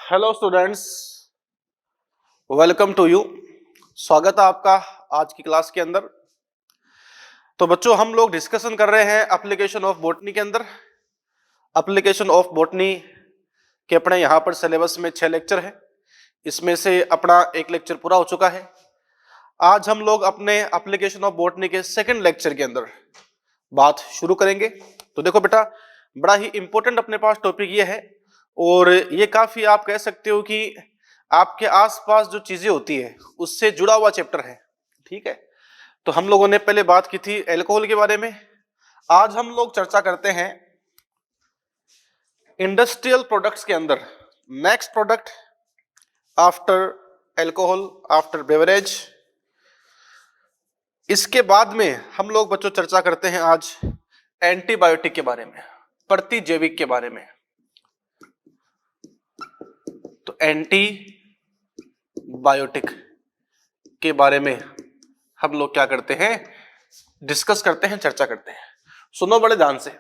Hello students, welcome to you. स्वागत है आपका आज की क्लास के अंदर। तो बच्चों, हम लोग डिस्कशन कर रहे हैं एप्लीकेशन ऑफ बॉटनी के अंदर। एप्लीकेशन ऑफ बॉटनी के अपने यहाँ पर सिलेबस में 6 लेक्चर है। इसमें से अपना एक लेक्चर पूरा हो चुका है। आज हम लोग अपने एप्लीकेशन ऑफ बॉटनी के सेकंड लेक्चर के अंदर बात शुरू करेंगे। तो देखो बेटा, बड़ा ही इंपॉर्टेंट अपने पास टॉपिक ये है, और ये काफी आप कह सकते हो कि आपके आसपास जो चीजें होती है उससे जुड़ा हुआ चैप्टर है। ठीक है, तो हम लोगों ने पहले बात की थी एल्कोहल के बारे में। आज हम लोग चर्चा करते हैं इंडस्ट्रियल प्रोडक्ट्स के अंदर next product after alcohol, after beverage. इसके बाद में हम लोग बच्चों चर्चा करते हैं आज एंटीबायोटिक के बारे में, प्रतिजैविक के बारे में। तो एंटीबायोटिक के बारे में हम लोग क्या करते हैं, डिस्कस करते हैं, चर्चा करते हैं। सुनो बड़े ध्यान से।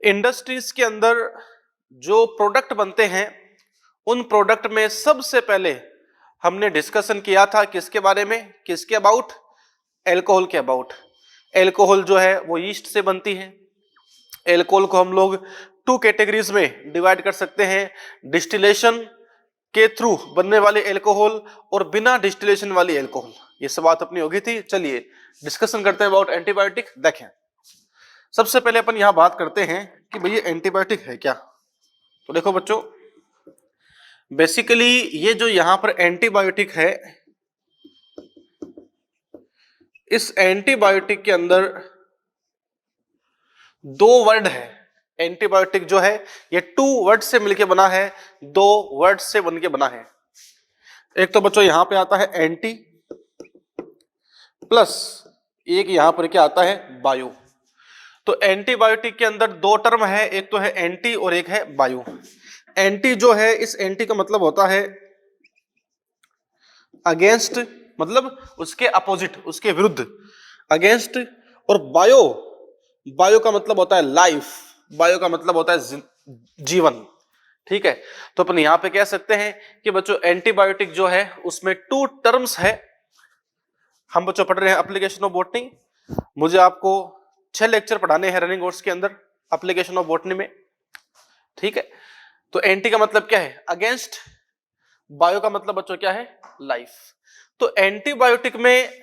इंडस्ट्रीज के अंदर जो प्रोडक्ट बनते हैं उन प्रोडक्ट में सबसे पहले हमने डिस्कशन किया था किसके बारे में, किसके अबाउट, एल्कोहल के अबाउट। एल्कोहल जो है वो यीस्ट से बनती है। एल्कोहल को हम लोग 2 कैटेगरीज में डिवाइड कर सकते हैं, डिस्टिलेशन के थ्रू बनने वाले एल्कोहल और बिना डिस्टिलेशन वाली एल्कोहल। ये सब बात अपनी होगी थी। चलिए डिस्कशन करते हैं अबाउट एंटीबायोटिक। देखें, सबसे पहले अपन यहां बात करते हैं कि भैया एंटीबायोटिक है क्या। तो देखो बच्चों, बेसिकली ये जो यहां पर एंटीबायोटिक है, इस एंटीबायोटिक के अंदर 2 वर्ड है। एंटीबायोटिक जो है ये 2 वर्ड से मिलके बना है, 2 वर्ड से बनके बना है। एक तो बच्चों यहां पे आता है एंटी, प्लस एक यहां पर क्या आता है, बायो। तो एंटीबायोटिक के अंदर 2 टर्म है, एक तो है एंटी और एक है बायो। एंटी जो है, इस एंटी का मतलब होता है अगेंस्ट, मतलब उसके अपोजिट, उसके विरुद्ध, अगेंस्ट। और बायो, बायो का मतलब होता है लाइफ, बायो का मतलब होता है जीवन। ठीक है, तो अपन यहां पे कह सकते हैं कि बच्चों एंटीबायोटिक जो है उसमें 2 टर्म्स है। हम बच्चों पढ़ रहे हैं एप्लीकेशन ऑफ बॉटनी। मुझे आपको 6 लेक्चर पढ़ाने हैं रनिंग कोर्स के अंदर एप्लीकेशन ऑफ बॉटनी में। ठीक है, तो एंटी का मतलब क्या है, अगेंस्ट। बायो का मतलब बच्चों क्या है, लाइफ। तो एंटीबायोटिक में,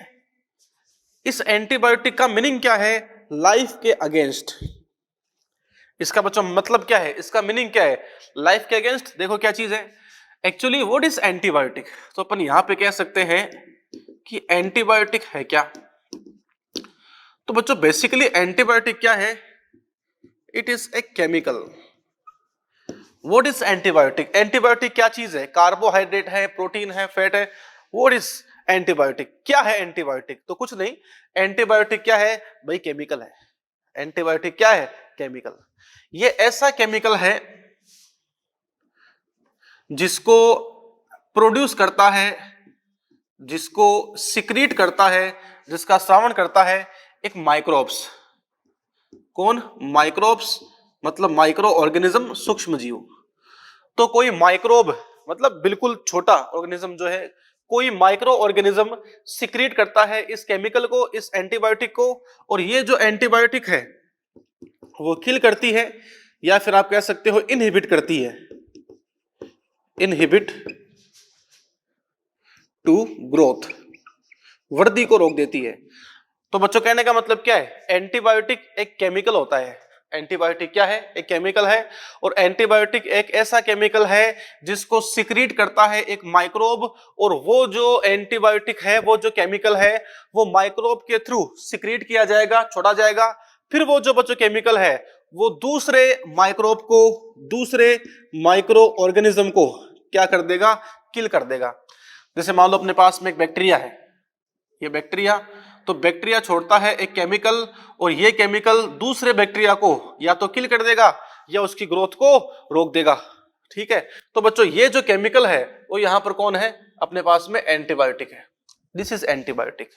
इस एंटीबायोटिक का मीनिंग क्या है, लाइफ के अगेंस्ट। इसका बच्चों मतलब क्या है, इसका मीनिंग क्या है, लाइफ के अगेंस्ट। देखो क्या चीज है एक्चुअली, व्हाट इज एंटीबायोटिक। तो अपन यहां पे कह सकते हैं कि एंटीबायोटिक है क्या। तो बच्चों बेसिकली एंटीबायोटिक क्या है, it is a chemical. What is antibiotic, antibiotic क्या चीज है, कार्बोहाइड्रेट है, प्रोटीन है, फैट है। व्हाट इज एंटीबायोटिक, क्या है एंटीबायोटिक। तो कुछ नहीं, एंटीबायोटिक क्या है भाई, केमिकल है। एंटीबायोटिक क्या है, केमिकल। ये ऐसा केमिकल है जिसको प्रोड्यूस करता है, जिसको सिक्रीट करता है, जिसका श्रावण करता है एक माइक्रोब्स। कौन, माइक्रोब्स, मतलब माइक्रो ऑर्गेनिज्म, सूक्ष्म जीव। तो कोई माइक्रोब मतलब बिल्कुल छोटा ऑर्गेनिज्म जो है, कोई माइक्रो ऑर्गेनिज्म सिक्रीट करता है इस केमिकल को, इस एंटीबायोटिक को। और ये जो एंटीबायोटिक है वो किल करती है, या फिर आप कह सकते हो इनहिबिट करती है, इनहिबिट टू ग्रोथ, वृद्धि को रोक देती है। तो बच्चों कहने का मतलब क्या है, एंटीबायोटिक एक केमिकल होता है। एंटीबायोटिक क्या है, एक केमिकल है। और एंटीबायोटिक एक ऐसा केमिकल है जिसको सिक्रीट करता है एक माइक्रोब। और वो जो एंटीबायोटिक है, वो जो केमिकल है, वो माइक्रोब के थ्रू सिक्रीट किया जाएगा, छोड़ा जाएगा। फिर वो जो बच्चों केमिकल है वो दूसरे माइक्रोब को, दूसरे माइक्रो ऑर्गेनिज्म को क्या कर देगा, किल कर देगा। जैसे मान लो अपने पास में एक बैक्टीरिया है, ये बैक्टीरिया, तो बैक्टीरिया छोड़ता है एक केमिकल, और ये केमिकल दूसरे बैक्टीरिया को या तो किल कर देगा या उसकी ग्रोथ को रोक देगा। ठीक है, तो बच्चों ये जो केमिकल है वो यहां पर कौन है, अपने पास में एंटीबायोटिक है। This is antibiotic.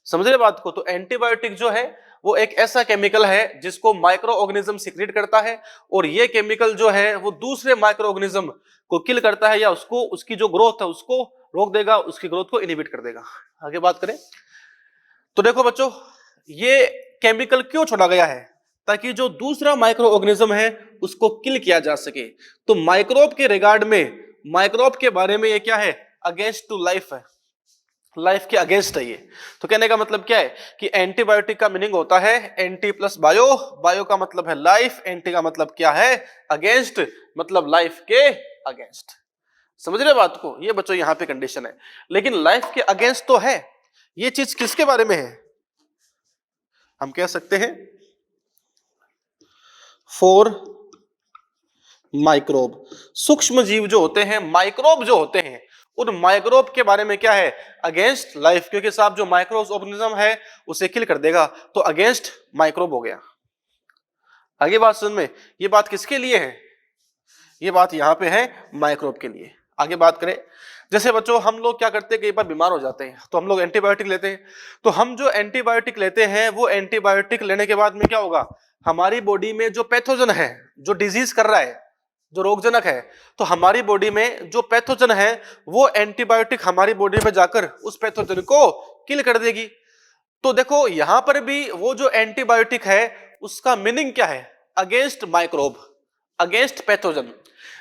समझ रहे बात को। तो एंटीबायोटिक जो है वो एक ऐसा केमिकल है जिसको माइक्रो ऑर्गेनिज्म सिक्रीट करता है, और ये केमिकल जो है वो दूसरे माइक्रो ऑर्गेनिज्म को किल करता है, या उसको उसकी जो ग्रोथ है उसको रोक देगा, उसकी ग्रोथ को इनहिबिट कर देगा। आगे बात करें तो देखो बच्चों, ये केमिकल क्यों छोड़ा गया है? ताकि जो दूसरा माइक्रो ऑर्गेनिज्म है उसको किल किया जा सके। तो माइक्रोब के रिगार्ड में, माइक्रोब के बारे में ये क्या है? अगेंस्ट टू लाइफ है, लाइफ के अगेंस्ट है ये। तो कहने का मतलब क्या है कि एंटीबायोटिक का मीनिंग होता है एंटी प्लस बायो, बायो का मतलब है लाइफ, एंटी का मतलब क्या है? अगेंस्ट, मतलब लाइफ के अगेंस्ट। समझ रहे बात को? ये बच्चों यहां पे कंडीशन है, लेकिन लाइफ के अगेंस्ट तो है। ये चीज किसके बारे में है? हम कह सकते हैं फॉर माइक्रोब, सूक्ष्म जीव जो होते हैं, माइक्रोब जो होते हैं, उन माइक्रोब के बारे में क्या है? अगेंस्ट लाइफ, क्योंकि साहब जो माइक्रो ऑर्गेनिज्म है उसे किल कर देगा, तो अगेंस्ट माइक्रोब हो गया। आगे बात समझ में? ये बात किसके लिए है? ये बात यहां पे है माइक्रोब के लिए। आगे बात करें, जैसे बच्चों हम लोग क्या करते हैं, कई बार बीमार हो जाते हैं तो हम लोग एंटीबायोटिक लेते हैं। तो हम जो एंटीबायोटिक लेते हैं वो एंटीबायोटिक लेने के बाद में क्या होगा? हमारी बॉडी में जो पैथोजन है, जो डिजीज कर रहा है, जो रोगजनक है, तो हमारी बॉडी में जो पैथोजन है वो एंटीबायोटिक हमारी बॉडी में जाकर उस पैथोजन को किल कर देगी। तो देखो यहां पर भी वो जो एंटीबायोटिक है उसका मीनिंग क्या है? Against microbe, against pathogen.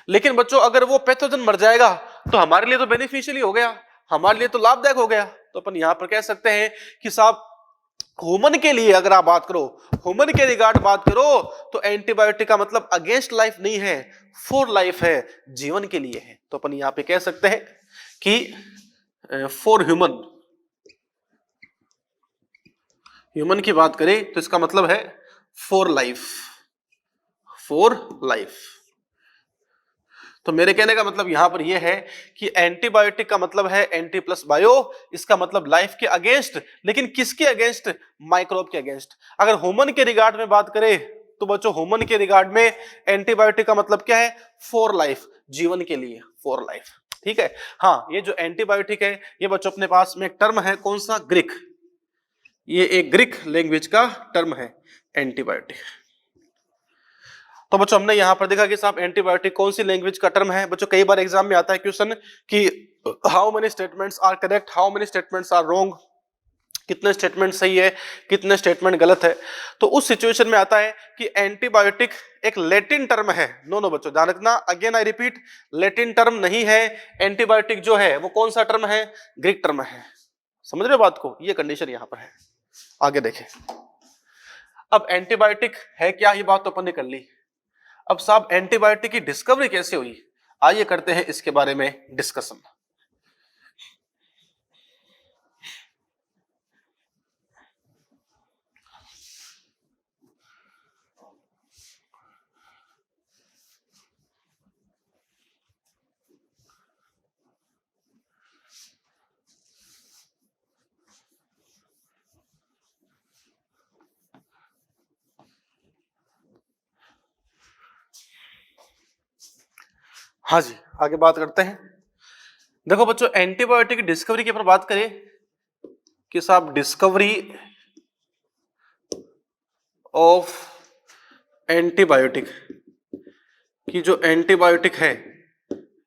लेकिन बच्चों अगर वो पैथोजन मर जाएगा तो हमारे लिए तो बेनिफिशियल हो गया, हमारे लिए तो लाभदायक हो गया। तो अपन यहां पर कह सकते हैं कि साहब ह्यूमन के लिए अगर आप बात करो, ह्यूमन के रिगार्ड बात करो, तो एंटीबायोटिक का मतलब अगेंस्ट लाइफ नहीं है, फॉर लाइफ है, जीवन के लिए है। तो अपन यहां पे कह सकते हैं कि फॉर ह्यूमन, ह्यूमन की बात करें तो इसका मतलब है फॉर लाइफ, फॉर लाइफ। तो मेरे कहने का मतलब यहां पर यह है कि एंटीबायोटिक का मतलब है एंटी प्लस बायो, इसका मतलब लाइफ के अगेंस्ट, लेकिन किसके अगेंस्ट? माइक्रोब के अगेंस्ट। अगर ह्यूमन के रिगार्ड में बात करें तो बच्चों ह्यूमन के रिगार्ड में एंटीबायोटिक का मतलब क्या है? फॉर लाइफ, जीवन के लिए, फॉर लाइफ। ठीक है। हाँ, ये जो एंटीबायोटिक है ये बच्चों अपने पास में एक टर्म है, कौन सा? ग्रीक। ये एक ग्रीक लैंग्वेज का टर्म है एंटीबायोटिक। तो बच्चों हमने यहां पर देखा कि साहब एंटीबायोटिक कौन सी लैंग्वेज का टर्म है। बच्चों कई बार एग्जाम में आता है क्वेश्चन कि how many statements are correct, how many statements are wrong, कितने स्टेटमेंट सही है, कितने स्टेटमेंट गलत है। तो उस सिचुएशन में आता है कि एंटीबायोटिक एक लैटिन टर्म है। नो बच्चों ध्यान रखना, again I repeat, Latin term नहीं है। एंटीबायोटिक जो है वो कौन सा टर्म है? ग्रीक टर्म है। समझ रहे हो बात को? ये कंडीशन यहां पर है। आगे देखें, अब एंटीबायोटिक है क्या, ये बात तो अपन ने कर ली। अब साहब एंटीबायोटिक की डिस्कवरी कैसे हुई, आइए करते हैं इसके बारे में डिस्कशन। हाँ जी, आगे बात करते हैं। देखो बच्चों एंटीबायोटिक की डिस्कवरी के ऊपर बात करें कि साहब डिस्कवरी ऑफ एंटीबायोटिक की, जो एंटीबायोटिक है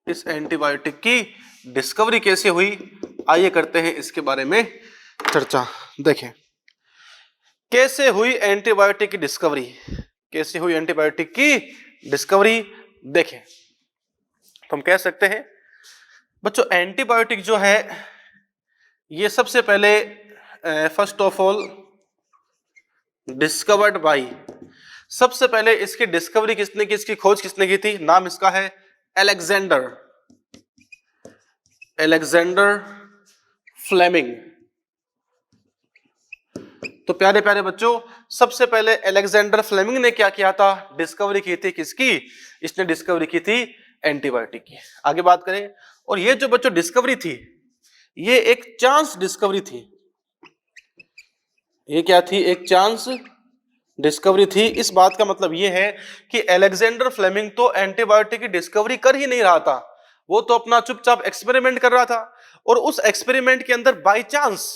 इस एंटीबायोटिक की डिस्कवरी कैसे हुई, आइए करते हैं इसके बारे में चर्चा। देखें कैसे हुई एंटीबायोटिक की डिस्कवरी, कैसे हुई एंटीबायोटिक की डिस्कवरी। देखें तो हम कह सकते हैं बच्चों एंटीबायोटिक जो है ये सबसे पहले first of all discovered by, सबसे पहले इसकी डिस्कवरी किसने की, इसकी खोज किसने की थी? नाम इसका है अलेक्जेंडर, अलेक्जेंडर फ्लेमिंग। तो प्यारे प्यारे बच्चों सबसे पहले अलेक्जेंडर फ्लेमिंग ने क्या किया था? डिस्कवरी की थी किसकी? इसने डिस्कवरी की थी एंटीबायोटिक की। आगे बात करें, और ये जो बच्चों डिस्कवरी थी ये एक चांस डिस्कवरी थी। ये क्या थी? एक चांस डिस्कवरी थी। इस बात का मतलब ये है कि अलेक्जेंडर फ्लेमिंग तो एंटीबायोटिक की डिस्कवरी कर ही नहीं रहा था, वो तो अपना चुपचाप एक्सपेरिमेंट कर रहा था, और उस एक्सपेरिमेंट के अंदर बाय चांस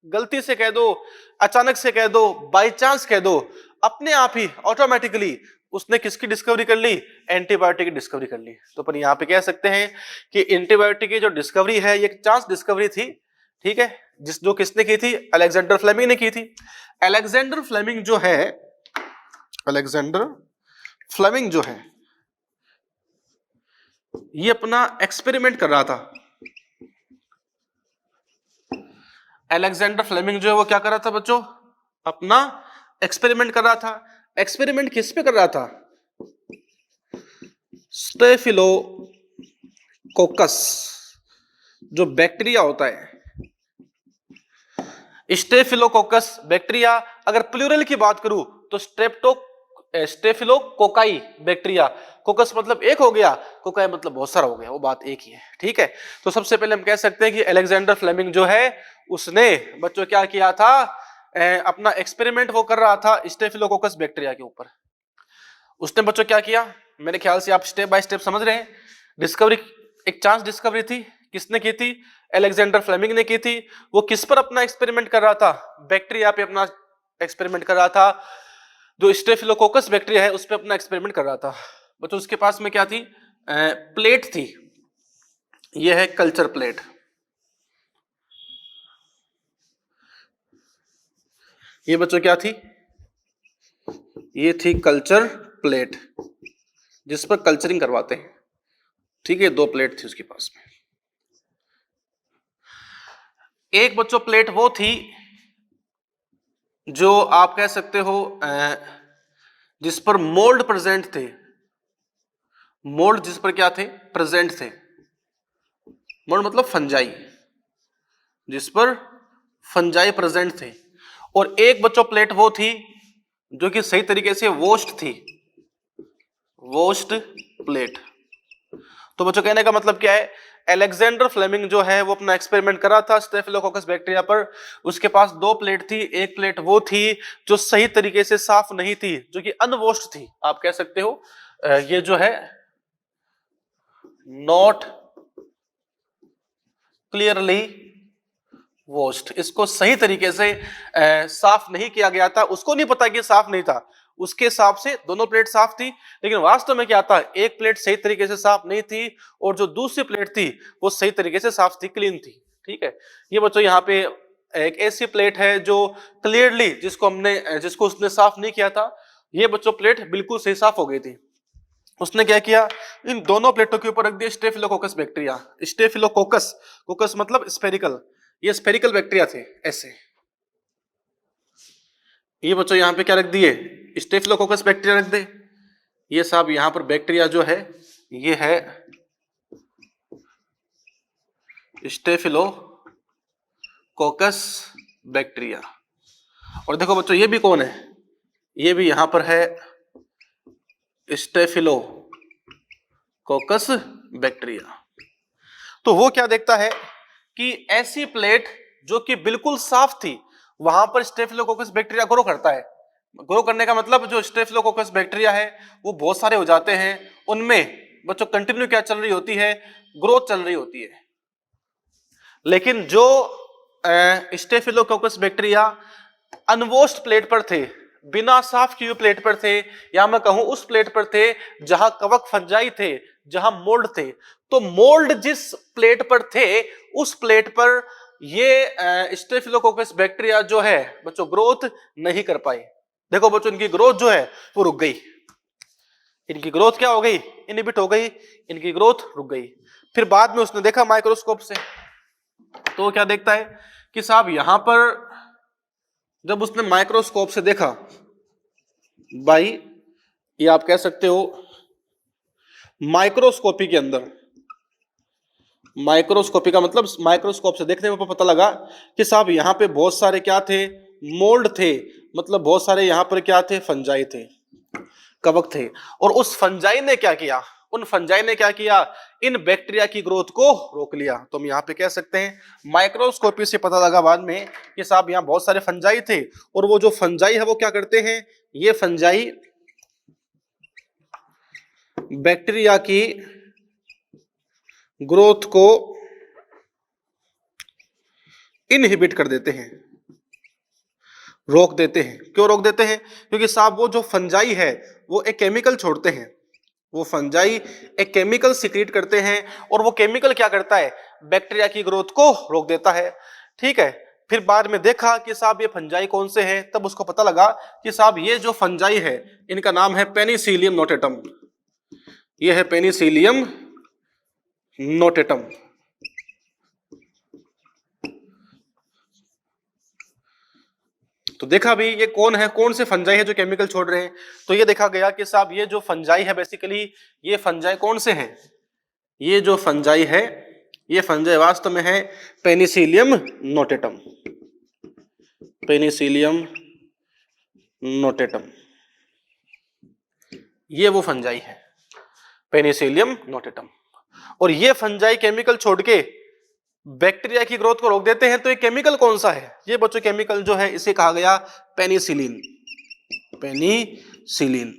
गलती से कह दो, अचानक से कह दो, बाय चांस कह दो, अपने आप ही ऑटोमेटिकली उसने किसकी डिस्कवरी कर ली? एंटीबायोटिक की डिस्कवरी कर ली। तो अपन यहां पे कह सकते हैं कि एंटीबायोटिक की जो डिस्कवरी है ये चांस डिस्कवरी थी, ठीक है, जो किसने की थी? अलेक्जेंडर फ्लेमिंग ने की थी। अलेक्जेंडर फ्लेमिंग जो है, अलेक्जेंडर फ्लेमिंग जो है ये अपना एक्सपेरिमेंट कर रहा था। अलेक्जेंडर फ्लेमिंग जो है वो क्या कर रहा था बच्चों? अपना एक्सपेरिमेंट कर रहा था। एक्सपेरिमेंट किस पे कर रहा था? स्टेफिलोकोकस जो बैक्टीरिया होता है, स्टेफिलोकोकस बैक्टीरिया, अगर प्लूरल की बात करूं तो स्टेफिलोकोकाई बैक्टीरिया। कोकस मतलब एक हो गया, कोकाई मतलब बहुत सारा हो गया, वो बात एक ही है, ठीक है। तो सबसे पहले हम कह सकते हैं कि अलेक्जेंडर फ्लेमिंग जो है उसने बच्चों क्या किया था? अपना एक्सपेरिमेंट वो कर रहा था स्टेफिलोकोकस बैक्टीरिया के ऊपर। उसने बच्चों क्या किया? मेरे ख्याल से आप स्टेप बाय स्टेप समझ रहे हैं। डिस्कवरी एक चांस डिस्कवरी थी, किसने की थी? अलेक्जेंडर फ्लेमिंग ने की थी। वो किस पर अपना एक्सपेरिमेंट कर रहा था? बैक्टीरिया पे अपना एक्सपेरिमेंट कर रहा था। जो स्टेफिलोकोकस बैक्टीरिया है उस पर अपना एक्सपेरिमेंट कर रहा था। बच्चों उसके पास में क्या थी? प्लेट थी। यह है कल्चर प्लेट। ये बच्चों क्या थी? ये थी कल्चर प्लेट जिस पर कल्चरिंग करवाते हैं, ठीक है। 2 प्लेट थी उसके पास में। एक बच्चों प्लेट वो थी जो आप कह सकते हो जिस पर मोल्ड प्रेजेंट थे। मोल्ड जिस पर क्या थे? प्रेजेंट थे। मोल्ड मतलब फंजाई, जिस पर फंजाई प्रेजेंट थे। और एक बच्चों प्लेट वो थी जो कि सही तरीके से वॉश्ड थी, वॉश्ड प्लेट। तो बच्चों कहने का मतलब क्या है? अलेक्जेंडर फ्लेमिंग जो है वो अपना एक्सपेरिमेंट कर रहा था स्टेफिलोकोकस बैक्टीरिया पर। उसके पास 2 प्लेट थी। एक प्लेट वो थी जो सही तरीके से साफ नहीं थी, जो कि अनवॉश्ड थी, आप कह सकते हो। ये जो है नॉट क्लियरली वॉश्ड, इसको सही तरीके से साफ नहीं किया गया था। उसको नहीं पता कि साफ नहीं था, उसके हिसाब से दोनों प्लेट साफ थी, लेकिन वास्तव में क्या था? एक प्लेट सही तरीके से साफ नहीं थी और जो दूसरी प्लेट थी वो सही तरीके से साफ थी, क्लीन थी, ठीक है। ये बच्चों यहाँ पे एक ऐसी प्लेट है जो क्लियरली जिसको उसने साफ नहीं किया था, ये बच्चों प्लेट बिल्कुल सही साफ हो गई थी। उसने क्या किया? इन दोनों प्लेटों के ऊपर रख दिया स्टेफिलोकोकस बैक्टीरिया। स्टेफिलोकोकस, कोकस मतलब स्फेरिकल, ये स्फेरिकल बैक्टीरिया थे ऐसे। ये बच्चों यहां पे क्या रख दिए? स्टेफिलोकोकस बैक्टीरिया रख दे। ये साहब यहां पर बैक्टीरिया जो है ये है स्टेफिलोकोकस बैक्टीरिया। और देखो बच्चों ये भी कौन है? ये भी यहां पर है स्टेफिलोकोकस बैक्टीरिया। तो वो क्या देखता है कि ऐसी प्लेट जो कि बिल्कुल साफ थी, वहां पर स्टेफिलोकोकस बैक्टीरिया ग्रो करता है। ग्रो करने का मतलब जो स्टेफिलोकोकस बैक्टीरिया है वो बहुत सारे हो जाते हैं, उनमें बच्चों कंटिन्यू क्या चल रही होती है? ग्रोथ चल रही होती है। लेकिन जो स्टेफिलोकोकस बैक्टीरिया अनवॉश्ड प्लेट पर थे, बिना साफ किए प्लेट पर थे, या मैं कहूं उस प्लेट पर थे जहां कवक फंजाई थे, जहां मोल्ड थे, तो मोल्ड जिस प्लेट पर थे उस प्लेट पर ये स्टेफिलोकोकस बैक्टीरिया जो है बच्चों ग्रोथ नहीं कर पाए। देखो बच्चों इनकी ग्रोथ जो है वो रुक गई। इनकी ग्रोथ क्या हो गई? इनहिबिट हो गई, इनकी ग्रोथ रुक गई। फिर बाद में उसने देखा माइक्रोस्कोप से, तो क्या देखता है कि साहब यहां पर जब उसने माइक्रोस्कोप से देखा, भाई ये आप कह सकते हो माइक्रोस्कोपी के अंदर, माइक्रोस्कोपी का मतलब माइक्रोस्कोप से देखने में पता लगा कि साहब यहां पे बहुत सारे क्या थे? मोल्ड थे, मतलब बहुत सारे यहां पर क्या थे? फंजाई थे, कवक थे। और उस फंजाई ने क्या किया? उन फंजाई ने क्या किया? इन बैक्टीरिया की ग्रोथ को रोक लिया। तो हम यहां पे कह सकते हैं माइक्रोस्कोपी से पता लगा बाद में कि साहब यहां बहुत सारे फंजाई थे, और वो जो फंजाई है वो क्या करते हैं? ये फंजाई बैक्टीरिया की ग्रोथ को इनहिबिट कर देते हैं। रोक देते हैं। क्यों रोक देते हैं? क्योंकि साहब वो जो फंजाई है वो एक केमिकल छोड़ते हैं, वो फंजाई एक केमिकल सिक्रीट करते हैं, और वो केमिकल क्या करता है? बैक्टीरिया की ग्रोथ को रोक देता है। ठीक है, फिर बाद में देखा कि साहब ये फंजाई कौन से हैं, तब उसको पता लगा कि साहब ये जो फंजाई है इनका नाम है पेनिसिलियम नोटेटम। ये है पेनिसिलियम नोटेटम। तो देखा भी ये कौन है, कौन से फंजाई है जो केमिकल छोड़ रहे हैं। तो ये देखा गया कि साहब ये जो फंजाई है बेसिकली ये फंजाई कौन से हैं? ये जो फंजाई है ये फंजाई वास्तव में है पेनिसिलियम नोटेटम। पेनिसिलियम नोटेटम ये वो फंजाई है पेनिसिलियम नोटेटम। और ये फंजाई केमिकल छोड़ के बैक्टीरिया की ग्रोथ को रोक देते हैं। तो ये केमिकल कौन सा है? ये बच्चों केमिकल जो है इसे कहा गया पेनिसिलिन। पेनिसिलिन।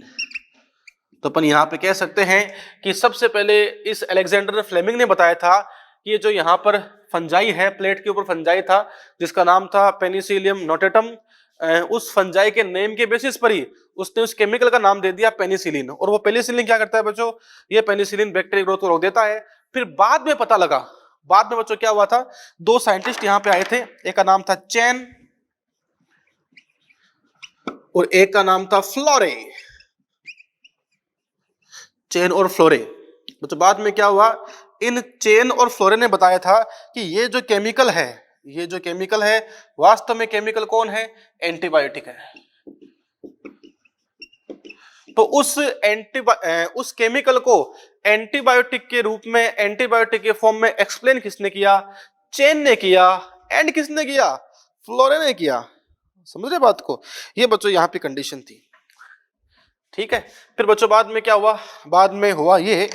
तो अपन यहां पे कह सकते हैं कि सबसे पहले इस अलेक्जेंडर फ्लेमिंग ने बताया था कि ये जो यहाँ पर फंजाई है, प्लेट के ऊपर फंजाई था जिसका नाम था पेनिसिलियम नोटेटम, उस फंजाई के नेम के बेसिस पर ही उसने उस केमिकल का नाम दे दिया पेनिसिलिन। और वो पेनिसिलिन क्या करता है बच्चों? ये पेनिसिलिन बैक्टीरिया ग्रोथ को रोक देता है। फिर बाद में पता लगा, बाद में बच्चों क्या हुआ था, दो साइंटिस्ट यहां पे आए थे, एक का नाम था चैन और एक का नाम था फ्लोरे। चैन और फ्लोरे। तो बाद में क्या हुआ, इन चैन और फ्लोरे ने बताया था कि ये जो केमिकल है, ये जो केमिकल है वास्तव में केमिकल कौन है? एंटीबायोटिक है। तो उस केमिकल को एंटीबायोटिक के रूप में, एंटीबायोटिक के फॉर्म में एक्सप्लेन किसने किया? चेन ने किया। एंड किसने किया? फ्लोरे ने किया। समझ रहे बात को? ये बच्चों यहां पे कंडीशन थी। ठीक है, फिर बच्चों बाद में क्या हुआ? बाद में हुआ ये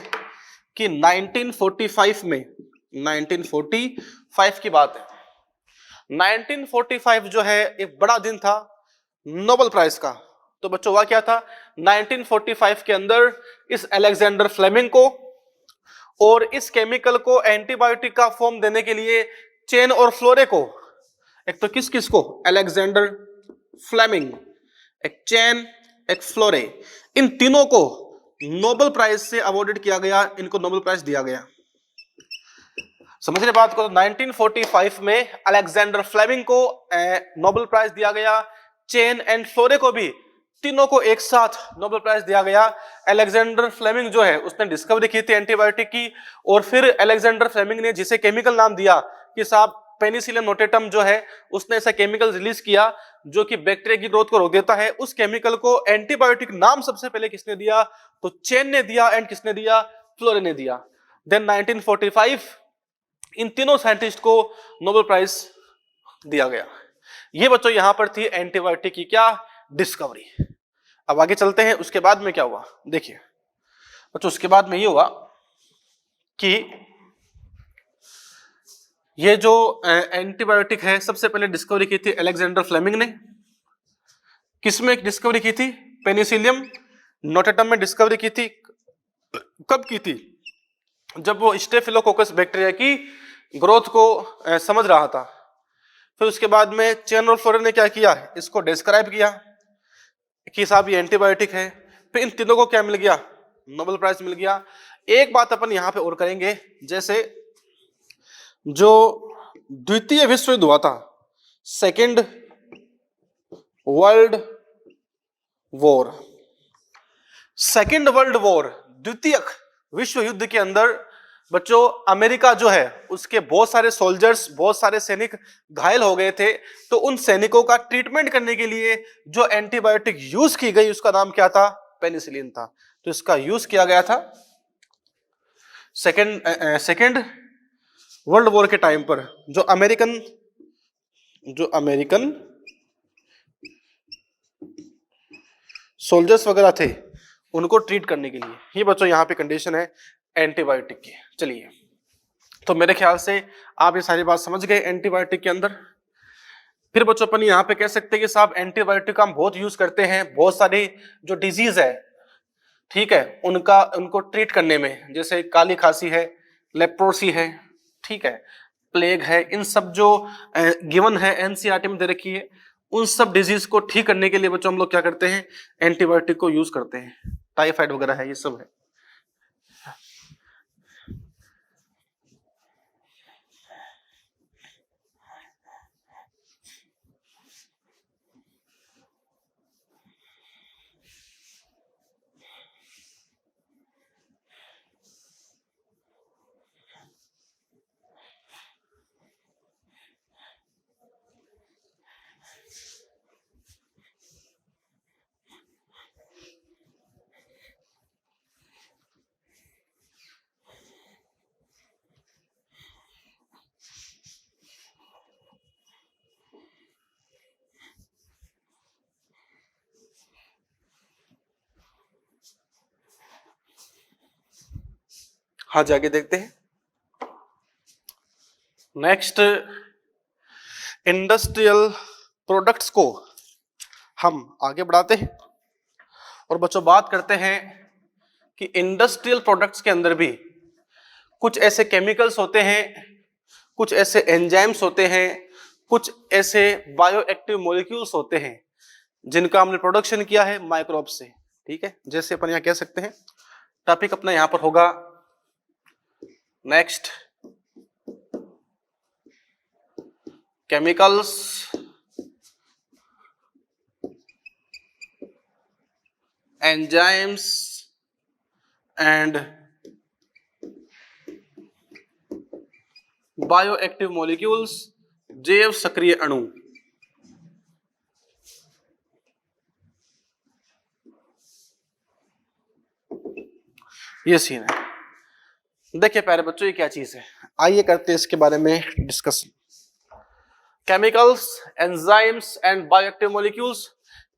कि 1945 में, 1945 की बात है, 1945 जो है एक बड़ा दिन था नोबेल प्राइज का। तो बच्चों हुआ क्या था, 1945 के अंदर इस अलेक्जेंडर फ्लेमिंग को और इस केमिकल को एंटीबायोटिक का फॉर्म देने के लिए चेन और फ्लोरे को, एक तो किस किस को, अलेक्जेंडर फ्लेमिंग, एक चेन, एक फ्लोरे, इन तीनों को नोबेल प्राइज से अवॉर्डेड किया गया, इनको नोबेल प्राइज दिया गया। समझ रहे बात को? 1945 में अलेक्जेंडर फ्लेमिंग को नोबेल प्राइज दिया गया, चेन एंड फ्लोरे को भी, तीनों को एक साथ नोबेल प्राइज दिया गया। अलेक्जेंडर फ्लेमिंग जो है उसने डिस्कवरी की थी एंटीबायोटिक की, और फिर अलेक्जेंडर फ्लेमिंग ने जिसे केमिकल नाम दिया कि साहब पेनिसिलियम नोटेटम जो है, उसने ऐसा केमिकल रिलीज किया जो कि बैक्टीरिया की ग्रोथ को रोक देता है। उस केमिकल को एंटीबायोटिक नाम सबसे पहले किसने दिया? तो चेन ने दिया। एंड किसने दिया? फ्लोरे ने दिया। देन 1945 इन तीनों साइंटिस्ट को नोबेल प्राइज दिया गया। ये बच्चों यहां पर थी एंटीबायोटिक की क्या? डिस्कवरी। अब आगे चलते हैं, उसके बाद में क्या हुआ देखिए बच्चों। उसके बाद में ये हुआ कि ये जो एंटीबायोटिक है सबसे पहले डिस्कवरी की थी अलेक्जेंडर फ्लेमिंग ने। किसमें डिस्कवरी की थी? पेनिसिलियम नोटेटम में डिस्कवरी की थी। कब की थी? जब वो स्टेफिलोकोकस बैक्टीरिया की ग्रोथ को समझ रहा था। फिर उसके बाद में चेन और फ्लोरे ने क्या किया? इसको डिस्क्राइब किया कि साहब ये एंटीबायोटिक है। फिर इन तीनों को क्या मिल गया? नोबेल प्राइज मिल गया। एक बात अपन यहां पे और करेंगे, जैसे जो द्वितीय विश्व युद्ध हुआ था, second world war, second world war, द्वितीय विश्व युद्ध के अंदर बच्चों अमेरिका जो है उसके बहुत सारे सोल्जर्स, बहुत सारे सैनिक घायल हो गए थे। तो उन सैनिकों का ट्रीटमेंट करने के लिए जो एंटीबायोटिक यूज की गई उसका नाम क्या था? पेनिसिलिन था। तो इसका यूज किया गया था सेकेंड वर्ल्ड वॉर के टाइम पर। जो अमेरिकन सोल्जर्स वगैरह थे उनको ट्रीट करने के लिए। ये बच्चों यहां पे कंडीशन है एंटीबायोटिक की। चलिए, तो मेरे ख्याल से आप ये सारी बात समझ गए एंटीबायोटिक के अंदर। फिर बच्चों अपन यहां पे कह सकते हैं कि साहब एंटीबायोटिक हम बहुत यूज करते हैं बहुत सारी जो डिजीज है, ठीक है, उनको ट्रीट करने में, जैसे काली खांसी है, लेप्रोसी है, ठीक है, प्लेग है, इन सब जो गिवन है एनसीईआरटी में दे रखी है, उन सब डिजीज को ठीक करने के लिए बच्चों हम लोग क्या करते हैं, एंटीबायोटिक को यूज करते हैं। टाइफाइड वगैरह है, ये सब है। हाँ जी, आगे देखते हैं। नेक्स्ट, इंडस्ट्रियल प्रोडक्ट्स को हम आगे बढ़ाते हैं और बच्चों बात करते हैं कि इंडस्ट्रियल प्रोडक्ट्स के अंदर भी कुछ ऐसे केमिकल्स होते हैं, कुछ ऐसे एंजाइम्स होते हैं, कुछ ऐसे बायो एक्टिव मॉलिक्यूल्स होते हैं जिनका हमने प्रोडक्शन किया है माइक्रोब से। ठीक है, जैसे अपन यहाँ कह सकते हैं, टॉपिक अपना यहां पर होगा next, chemicals enzymes and bio active molecules, जैव सक्रिय अणु। ये सीन है। देखिए प्यारे बच्चों, ये क्या चीज है, आइए करते हैं इसके बारे में discussion. Chemicals, enzymes and bioactive molecules,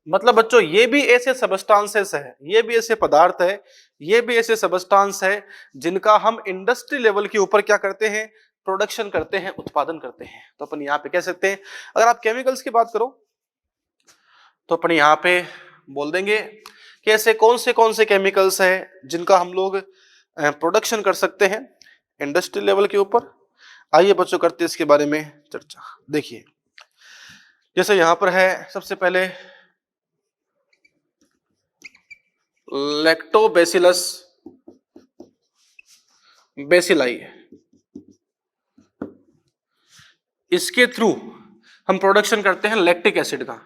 मतलब बच्चों ये भी ऐसे सबस्टांसेस है, ये भी ऐसे पदार्थ है, ये भी ऐसे सबस्टांस है जिनका हम इंडस्ट्री लेवल के ऊपर क्या करते हैं, प्रोडक्शन करते हैं, उत्पादन करते हैं। तो अपन यहाँ पे कह सकते हैं, अगर आप केमिकल्स की बात करो तो अपन यहाँ पे बोल देंगे कि ऐसे कौन से केमिकल्स है जिनका हम लोग प्रोडक्शन कर सकते हैं इंडस्ट्री लेवल के ऊपर। आइए बच्चों करते हैं इसके बारे में चर्चा। देखिए जैसे यहां पर है, सबसे पहले लैक्टोबैसिलस बेसिलाई, इसके थ्रू हम प्रोडक्शन करते हैं लैक्टिक एसिड का।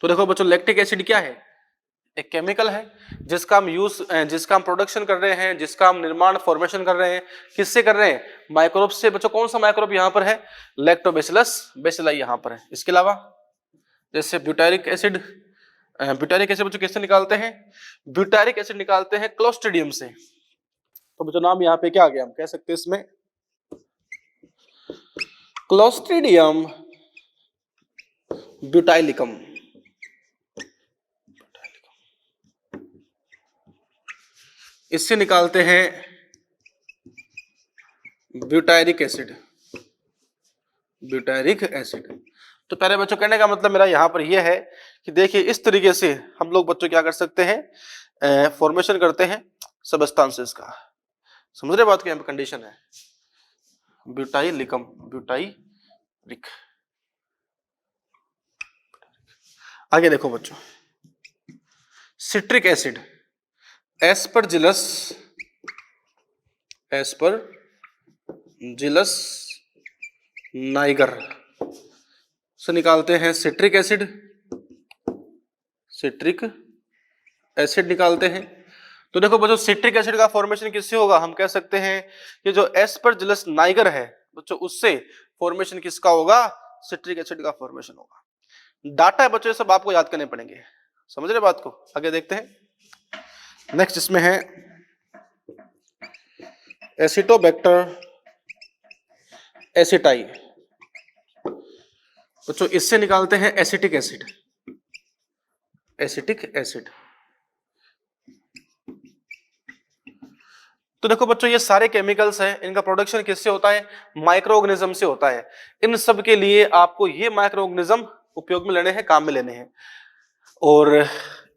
तो देखो बच्चों, लैक्टिक एसिड क्या है, एक केमिकल है जिसका हम प्रोडक्शन कर रहे हैं, जिसका हम निर्माण फॉर्मेशन कर रहे हैं, किससे कर रहे हैं, माइक्रोब से। बच्चों कौन सा माइक्रोब यहाँ पर है, लैक्टोबैसिलस बेसिलाई यहाँ पर है। इसके अलावा जैसे ब्यूटारिक एसिड, बच्चों किससे निकालते हैं, ब्यूटारिक एसिड निकालते हैं क्लोस्ट्रिडियम से। तो बच्चों नाम यहाँ पे क्या आ गया, हम कह सकते हैं इसमें क्लोस्ट्रिडियम ब्यूटाइलिकम। इससे निकालते हैं ब्यूटारिक एसिड। तो पहले बच्चों कहने का मतलब मेरा यहां पर यह है कि देखिए इस तरीके से हम लोग बच्चों क्या कर सकते हैं, फॉर्मेशन करते हैं सबस्टांसेस का। समझ रहे बात की, यहाँ पे कंडीशन है ब्यूटाइलिकम, ब्यूटाइरिक। आगे देखो बच्चों, सिट्रिक एसिड, एस्परजिलस नाइगर से निकालते हैं सिट्रिक एसिड निकालते हैं। तो देखो बच्चों, सिट्रिक एसिड का फॉर्मेशन किससे होगा, हम कह सकते हैं कि जो एस्परजिलस नाइगर है बच्चों, उससे फॉर्मेशन किसका होगा, सिट्रिक एसिड का फॉर्मेशन होगा। डाटा है बच्चों, ये सब आपको याद करने पड़ेंगे। समझ रहे बात को, आगे देखते हैं। नेक्स्ट इसमें है एसिटोबैक्टर एसिटाई। बच्चों इससे निकालते हैं एसिटिक एसिड। तो देखो बच्चों, ये सारे केमिकल्स हैं, इनका प्रोडक्शन किससे होता है, माइक्रो ऑर्गेनिज्म से होता है। इन सब के लिए आपको ये माइक्रो ऑर्गेनिज्म उपयोग में लेने हैं, काम में लेने हैं। और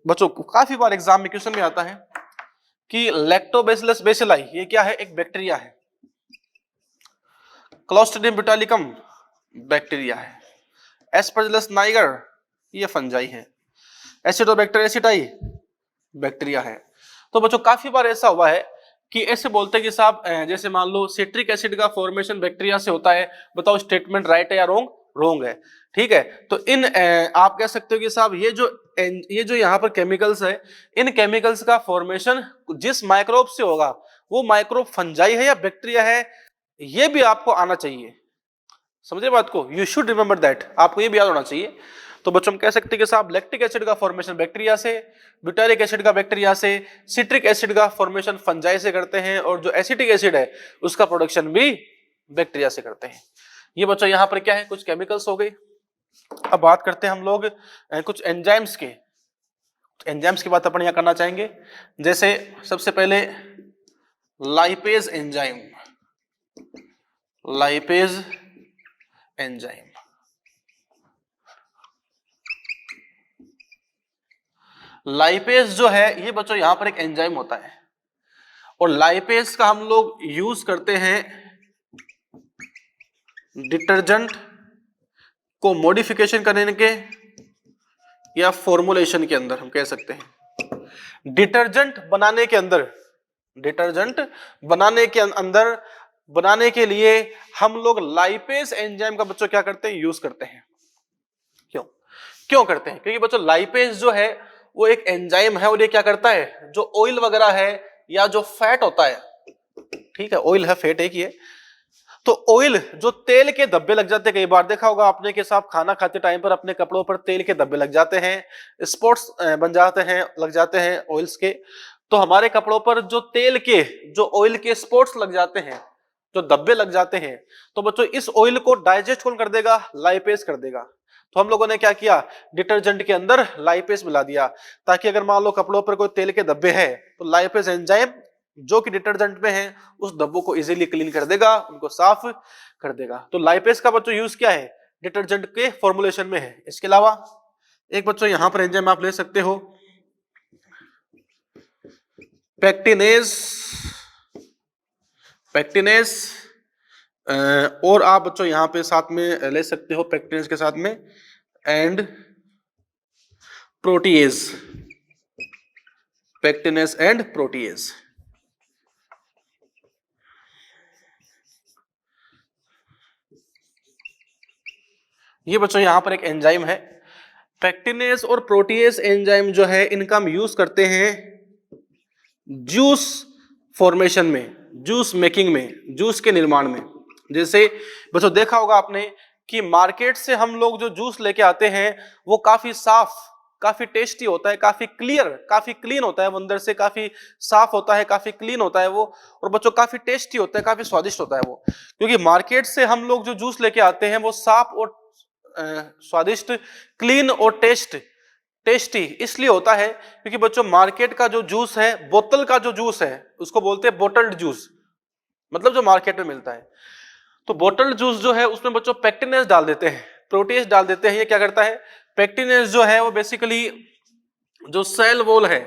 बच्चों काफी बार एग्जाम में क्वेश्चन में आता है कि लैक्टोबैसिलस बेसिलाई ये क्या है, एक बैक्टीरिया है, क्लोस्ट्रिडियम ब्यूटाइलिकम बैक्टीरिया है, एस्परजिलस नाइगर ये फंजाई है, एसिडोबैक्टर एसिटाई बैक्टीरिया है। तो बच्चों काफी बार ऐसा हुआ है कि ऐसे बोलते हैं कि साहब जैसे मान लो सिट्रिक एसिड का फॉर्मेशन बैक्टीरिया से होता है, बताओ स्टेटमेंट राइट है या रॉन्ग? रॉन्ग है, ठीक है। तो इन आप कह सकते हो कि साहब ये जो यहाँ पर केमिकल्स है, इन केमिकल्स का फॉर्मेशन जिस माइक्रोब से होगा वो माइक्रोब फंजाई है या बैक्टीरिया है, ये भी आपको आना चाहिए। समझे बात को? यू शुड रिमेंबर दैट, आपको ये भी याद होना चाहिए। तो बच्चों हम कह सकते हैं कि साहब लैक्टिक एसिड का फॉर्मेशन बैक्टीरिया से, ब्यूटारिक एसिड का बैक्टीरिया से, सिट्रिक एसिड का फॉर्मेशन फंजाई से करते हैं, और जो एसिटिक एसिड है उसका प्रोडक्शन भी बैक्टीरिया से करते हैं। ये बच्चों यहाँ पर क्या है, कुछ केमिकल्स हो गए। अब बात करते हैं हम लोग कुछ एंजाइम्स के। एंजाइम्स की बात अपन यहाँ करना चाहेंगे। जैसे सबसे पहले lipase enzyme, lipase enzyme. Lipase जो है ये बच्चों यहां पर एक एंजाइम होता है, और लाइपेज का हम लोग यूज करते हैं डिटर्जेंट को मॉडिफिकेशन करने के या फॉर्मुलेशन के अंदर। हम कह सकते हैं डिटर्जेंट बनाने के अंदर, डिटर्जेंट बनाने के अंदर बनाने के लिए हम लोग लाइपेज एंजाइम का बच्चों क्या करते हैं, यूज करते हैं। क्यों करते हैं? क्योंकि बच्चों लाइपेज जो है वो एक एंजाइम है, और ये क्या करता है, जो ऑयल वगैरह है या जो फैट होता है, ठीक है, ऑयल है फैट एक ही है, तो ऑयल जो तेल के धब्बे लग जाते हैं, कई बार देखा होगा आपने कि साहब खाना खाते टाइम पर अपने कपड़ों पर तेल के धब्बे लग जाते हैं, स्पॉट्स बन जाते हैं, लग जाते हैं ऑयल्स के। तो हमारे कपड़ों पर जो तेल के, जो ऑयल के स्पॉट्स लग जाते हैं, जो धब्बे लग जाते हैं, तो बच्चों इस ऑयल को डाइजेस्ट कौन कर देगा, लाइपेज कर देगा। तो हम लोगों ने क्या किया, डिटर्जेंट के अंदर लाइपेज मिला दिया, ताकि अगर मान लो कपड़ों पर कोई तेल के धब्बे हैं तो लाइपेज एंजाइम जो कि डिटर्जेंट में है उस धब्बों को इजीली क्लीन कर देगा, उनको साफ कर देगा। तो लाइपेज का बच्चों यूज क्या है, डिटर्जेंट के फॉर्मुलेशन में है। इसके अलावा एक बच्चों यहां पर एंजाइम आप ले सकते हो पेक्टिनेज, पेक्टिनेज, और आप बच्चों यहां पे साथ में ले सकते हो पेक्टिनेज के साथ में and protease, pectinase and protease. ये बच्चों यहां पर एक एंजाइम है पेक्टिनेज और प्रोटीएज एंजाइम जो है, इनका हम यूज करते हैं जूस फॉर्मेशन में, जूस मेकिंग में, जूस के निर्माण में। जैसे बच्चों देखा होगा आपने कि मार्केट से हम लोग जो जूस लेके आते हैं वो काफी साफ, काफी टेस्टी होता है, काफी क्लियर, काफी क्लीन होता है, वो अंदर से काफी साफ होता है, काफी क्लीन होता है वो, और बच्चों काफी टेस्टी होता है, काफी स्वादिष्ट होता है वो। क्योंकि मार्केट से हम लोग जो जूस लेके आते हैं वो साफ और स्वादिष्ट, क्लीन और टेस्टी इसलिए होता है क्योंकि बच्चों मार्केट का जो जूस है, बोतल का जो जूस है उसको बोलते हैं बोटल्ड जूस, मतलब जो मार्केट में मिलता है। तो बोटल्ड जूस जो है उसमें बच्चों पेक्टिनेज डाल देते हैं, प्रोटीज डाल देते हैं। ये क्या करता है, पेक्टिनेज जो है वो बेसिकली जो सेल वॉल है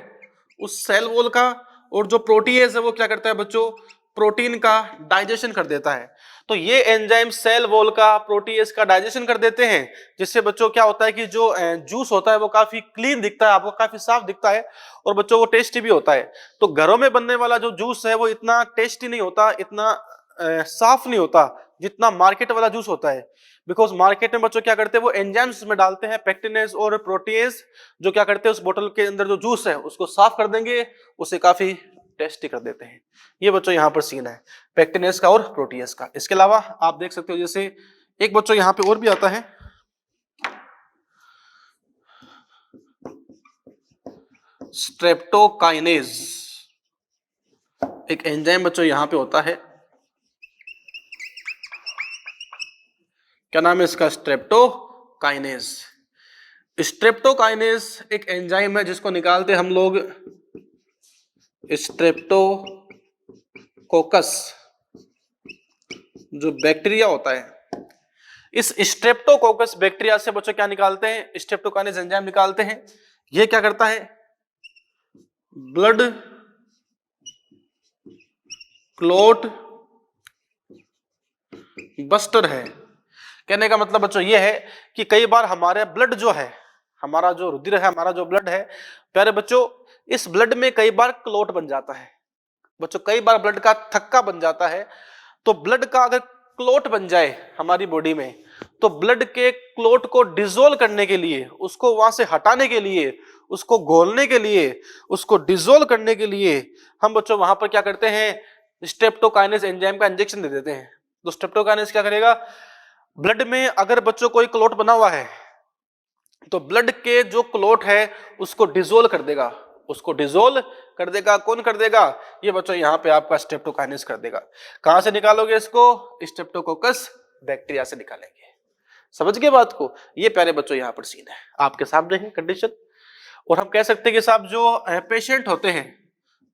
उस सेल वॉल का, और जो प्रोटीएज है वो क्या करता है बच्चों, प्रोटीन का डाइजेशन कर देता है। तो ये एंजाइम सेल वॉल का, प्रोटीएज का डाइजेशन कर देते हैं, जिससे बच्चों क्या होता है कि जो जूस होता है वो काफी क्लीन दिखता है, आपको काफी साफ दिखता है, और बच्चों वो टेस्टी भी होता है। तो घरों में बनने वाला जो जूस है वो इतना टेस्टी नहीं होता, इतना साफ नहीं होता जितना मार्केट वाला जूस होता है। बिकॉज मार्केट में बच्चों क्या करते हैं, वो एंजाइम्स में डालते हैं पेक्टिनेज और प्रोटीएज, जो क्या करते हैं उस बोतल के अंदर जो जूस है उसको साफ कर देंगे, उसे काफी टेस्टी कर देते हैं। ये बच्चों यहां पर सीन है पेक्टिनेज का और प्रोटीएज का। इसके अलावा आप देख सकते हो जैसे एक बच्चों यहां पे और भी आता है स्ट्रेप्टोकाइनेज, एक एंजाइम बच्चों यहां पे होता है, क्या नाम है इसका, स्ट्रेप्टोकाइनेज। स्ट्रेप्टोकाइनेज एक एंजाइम है जिसको निकालते हम लोग स्ट्रेप्टोकोकस, जो बैक्टीरिया होता है। इस स्ट्रेप्टोकोकस बैक्टीरिया से बच्चों क्या निकालते हैं, स्ट्रेप्टोकाइनेज एंजाइम निकालते हैं। ये क्या करता है, ब्लड क्लॉट बस्टर है। कहने का मतलब बच्चों ये है कि कई बार हमारे ब्लड जो है, हमारा जो रुधिर है, हमारा जो ब्लड है प्यारे बच्चों, इस ब्लड में कई बार क्लोट बन जाता है बच्चों, कई बार ब्लड का थक्का बन जाता है। तो ब्लड का अगर क्लोट बन जाए हमारी बॉडी में, तो ब्लड के क्लोट को डिसोल्व करने के लिए, उसको वहां से हटाने के लिए, उसको घोलने के लिए, उसको डिसोल्व करने के लिए हम बच्चों वहां पर क्या करते हैं, स्ट्रेप्टोकाइनेस एंजाइम का इंजेक्शन दे देते हैं। तो स्ट्रेप्टोकाइनेस क्या करेगा, ब्लड में अगर बच्चों कोई क्लोट बना हुआ है तो ब्लड के जो क्लोट है उसको डिसोल्व कर देगा, उसको डिसोल्व कर देगा। कौन कर देगा, ये बच्चों यहाँ पे आपका स्ट्रेप्टोकाइनेस कर देगा। कहां से निकालोगे इसको, स्ट्रेप्टोकोकस बैक्टीरिया से निकालेंगे। समझ गए बात को। ये प्यारे बच्चों यहाँ पर सीन है, आपके सामने है कंडीशन। और हम कह सकते हैं कि साहब जो पेशेंट होते हैं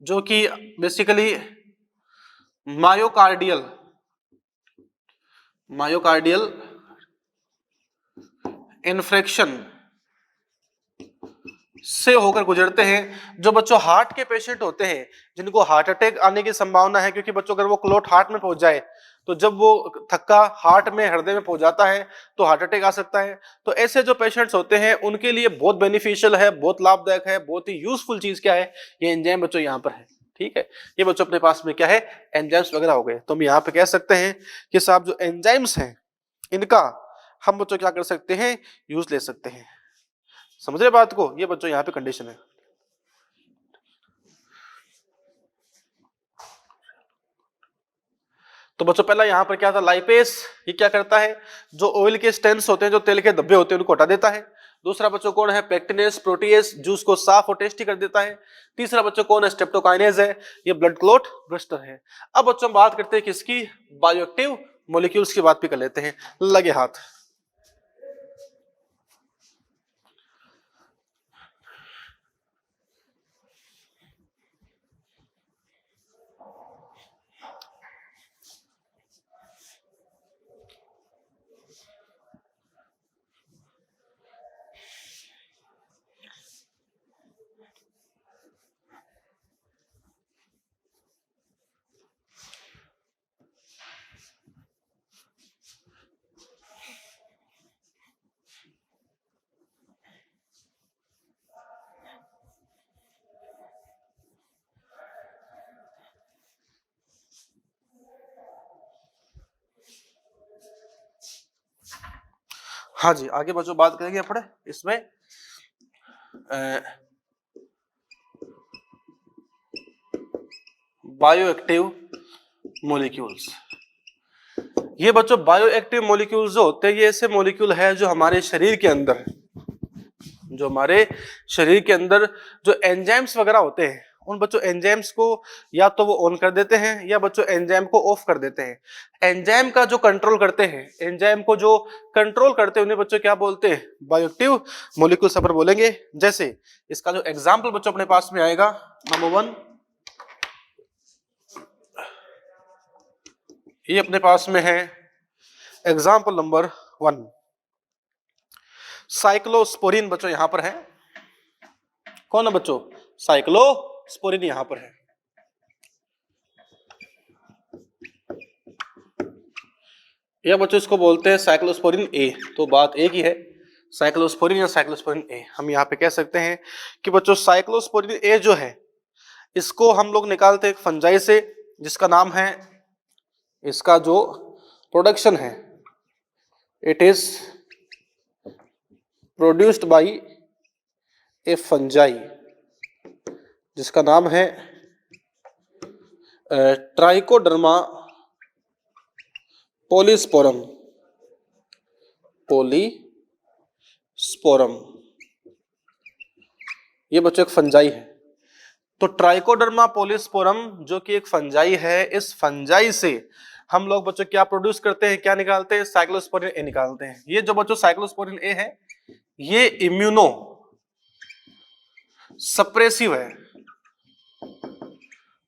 जो कि बेसिकली मायोकार्डियल इन्फेक्शन से होकर गुजरते हैं, जो बच्चों हार्ट के पेशेंट होते हैं जिनको हार्ट अटैक आने की संभावना है, क्योंकि बच्चों अगर वो क्लोट हार्ट में पहुंच जाए तो जब वो थक्का हार्ट में, हृदय में पहुंच जाता है तो हार्ट अटैक आ सकता है। तो ऐसे जो पेशेंट्स होते हैं उनके लिए बहुत बेनिफिशियल है, बहुत लाभदायक है, बहुत ही यूजफुल चीज क्या है, ये एंजाइम बच्चों यहाँ पर है। ठीक है, ये बच्चों अपने पास में क्या है, एंजाइम्स वगैरह हो गए। तो हम यहाँ पे कह सकते हैं कि साहब जो एंजाइम्स हैं इनका हम बच्चों क्या कर सकते हैं, यूज ले सकते हैं। समझ रहे बात को, ये बच्चों यहाँ पे कंडीशन है। तो बच्चों पहला यहाँ पर क्या था, लाइपेस, ये क्या करता है, जो ऑयल के स्टेन्स होते हैं, जो तेल के धब्बे होते हैं उनको हटा देता है। दूसरा बच्चों कौन है, पेक्टिनेस प्रोटीएस, जूस को साफ और टेस्टी कर देता है। तीसरा बच्चों कौन है, स्ट्रेप्टोकाइनेज है, ये ब्लड क्लॉट बस्टर है। अब बच्चों बात करते हैं किसकी, बायोएक्टिव मॉलिक्यूल्स की बात भी कर लेते हैं। लगे हाथ। हाँ जी, आगे बच्चों बात करेंगे अपने इसमें बायोएक्टिव मॉलिक्यूल्स। ये बच्चों बायोएक्टिव मॉलिक्यूल्स जो होते हैं, ये ऐसे मॉलिक्यूल है जो हमारे शरीर के अंदर, जो हमारे शरीर के अंदर जो एंजाइम्स वगैरह होते हैं, उन बच्चों एंजाइम्स को या तो वो ऑन कर देते हैं या बच्चों एंजाइम को ऑफ कर देते हैं। एंजाइम का जो कंट्रोल करते हैं, एंजाइम को जो कंट्रोल करते हैं उन्हें बच्चों क्या बोलते हैं, बायोएक्टिव मॉलिक्यूल्स पर बोलेंगे। जैसे इसका जो एग्जांपल बच्चों अपने पास में आएगा, नंबर 1 ये अपने पास में है एग्जाम्पल नंबर 1 साइक्लोस्पोरिन बच्चों यहां पर है। कौन है बच्चों, साइक्लोस्पोरिन यहां पर है। यह बच्चों इसको बोलते हैं साइक्लोस्पोरिन ए। तो बात एक ही है, साइक्लोस्पोरिन या साइक्लोस्पोरिन ए। हम यहाँ पे कह सकते हैं कि बच्चों साइक्लोस्पोरिन ए जो है इसको हम लोग निकालते हैं एक फंजाई से, जिसका नाम है, इसका जो प्रोडक्शन है, it is produced by A fungi जिसका नाम है ट्राइकोडर्मा पोलिस्पोरम। ये बच्चों एक फंजाई है। तो ट्राइकोडर्मा पोलिस्पोरम जो कि एक फंजाई है, इस फंजाई से हम लोग बच्चों क्या प्रोड्यूस करते हैं, क्या निकालते हैं, साइक्लोस्पोरिन ए निकालते हैं। ये जो बच्चों साइक्लोस्पोरिन ए है ये इम्यूनो सप्रेसिव है।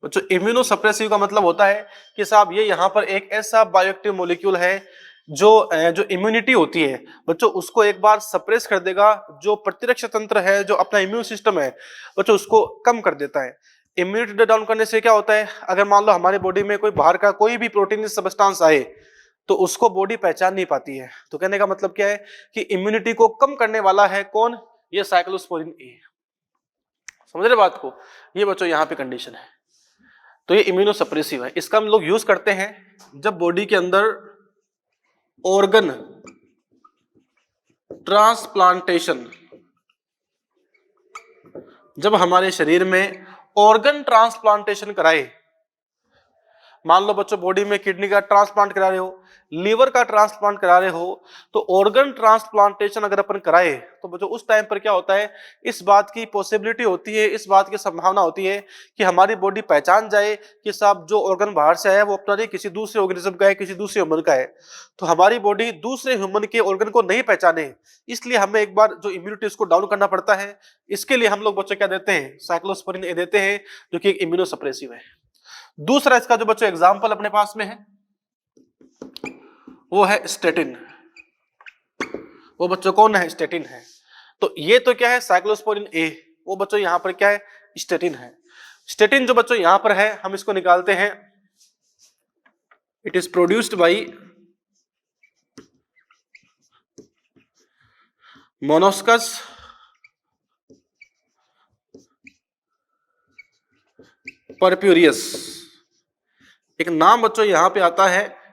बच्चों इम्यूनो सप्रेसिव का मतलब होता है कि साहब ये यहाँ पर एक ऐसा बायोएक्टिव मॉलिक्यूल है जो इम्यूनिटी होती है बच्चों उसको एक बार सप्रेस कर देगा। जो प्रतिरक्षा तंत्र है, जो अपना इम्यून सिस्टम है बच्चों उसको कम कर देता है। इम्यूनिटी डाउन करने से क्या होता है, अगर मान लो हमारी बॉडी में कोई बाहर का कोई भी प्रोटीन सब्सटेंस आए तो उसको बॉडी पहचान नहीं पाती है। तो कहने का मतलब क्या है कि इम्यूनिटी को कम करने वाला है कौन, ये साइक्लोस्पोरिन ए। समझ रहे बात को? ये बच्चों यहाँ पे कंडीशन है। तो ये इम्यूनोसप्रेसिव है। इसका हम लोग यूज करते हैं जब बॉडी के अंदर ऑर्गन ट्रांसप्लांटेशन, जब हमारे शरीर में ऑर्गन ट्रांसप्लांटेशन कराए, मान लो बच्चों बॉडी में किडनी का ट्रांसप्लांट करा रहे हो, लीवर का ट्रांसप्लांट करा रहे हो, तो ऑर्गन ट्रांसप्लांटेशन अगर अपन कराए तो बच्चों उस टाइम पर क्या होता है, इस बात की पॉसिबिलिटी होती है, इस बात की संभावना होती है कि हमारी बॉडी पहचान जाए कि साहब जो ऑर्गन बाहर से आया वो अपना नहीं, किसी दूसरे ऑर्गेनिज्म का है, किसी दूसरे ह्यूमन का है। तो हमारी बॉडी दूसरे ह्यूमन के ऑर्गन को नहीं पहचाने, इसलिए हमें एक बार जो इम्यूनिटी उसको डाउन करना पड़ता है। इसके लिए हम लोग बच्चों क्या देते हैं, साइक्लोस्पोरिन ए देते हैं, जो कि एक इम्यूनोसप्रेसिव है। दूसरा इसका जो बच्चों एग्जाम्पल अपने पास में है वो है स्टेटिन। वो बच्चों कौन है, स्टेटिन है। तो ये तो क्या है, साइक्लोस्पोरिन ए, वो बच्चों यहां पर क्या है, स्टेटिन है। स्टेटिन जो बच्चों यहां पर है, हम इसको निकालते हैं, it is produced by monascus purpureus. एक नाम बच्चों यहां पे आता है,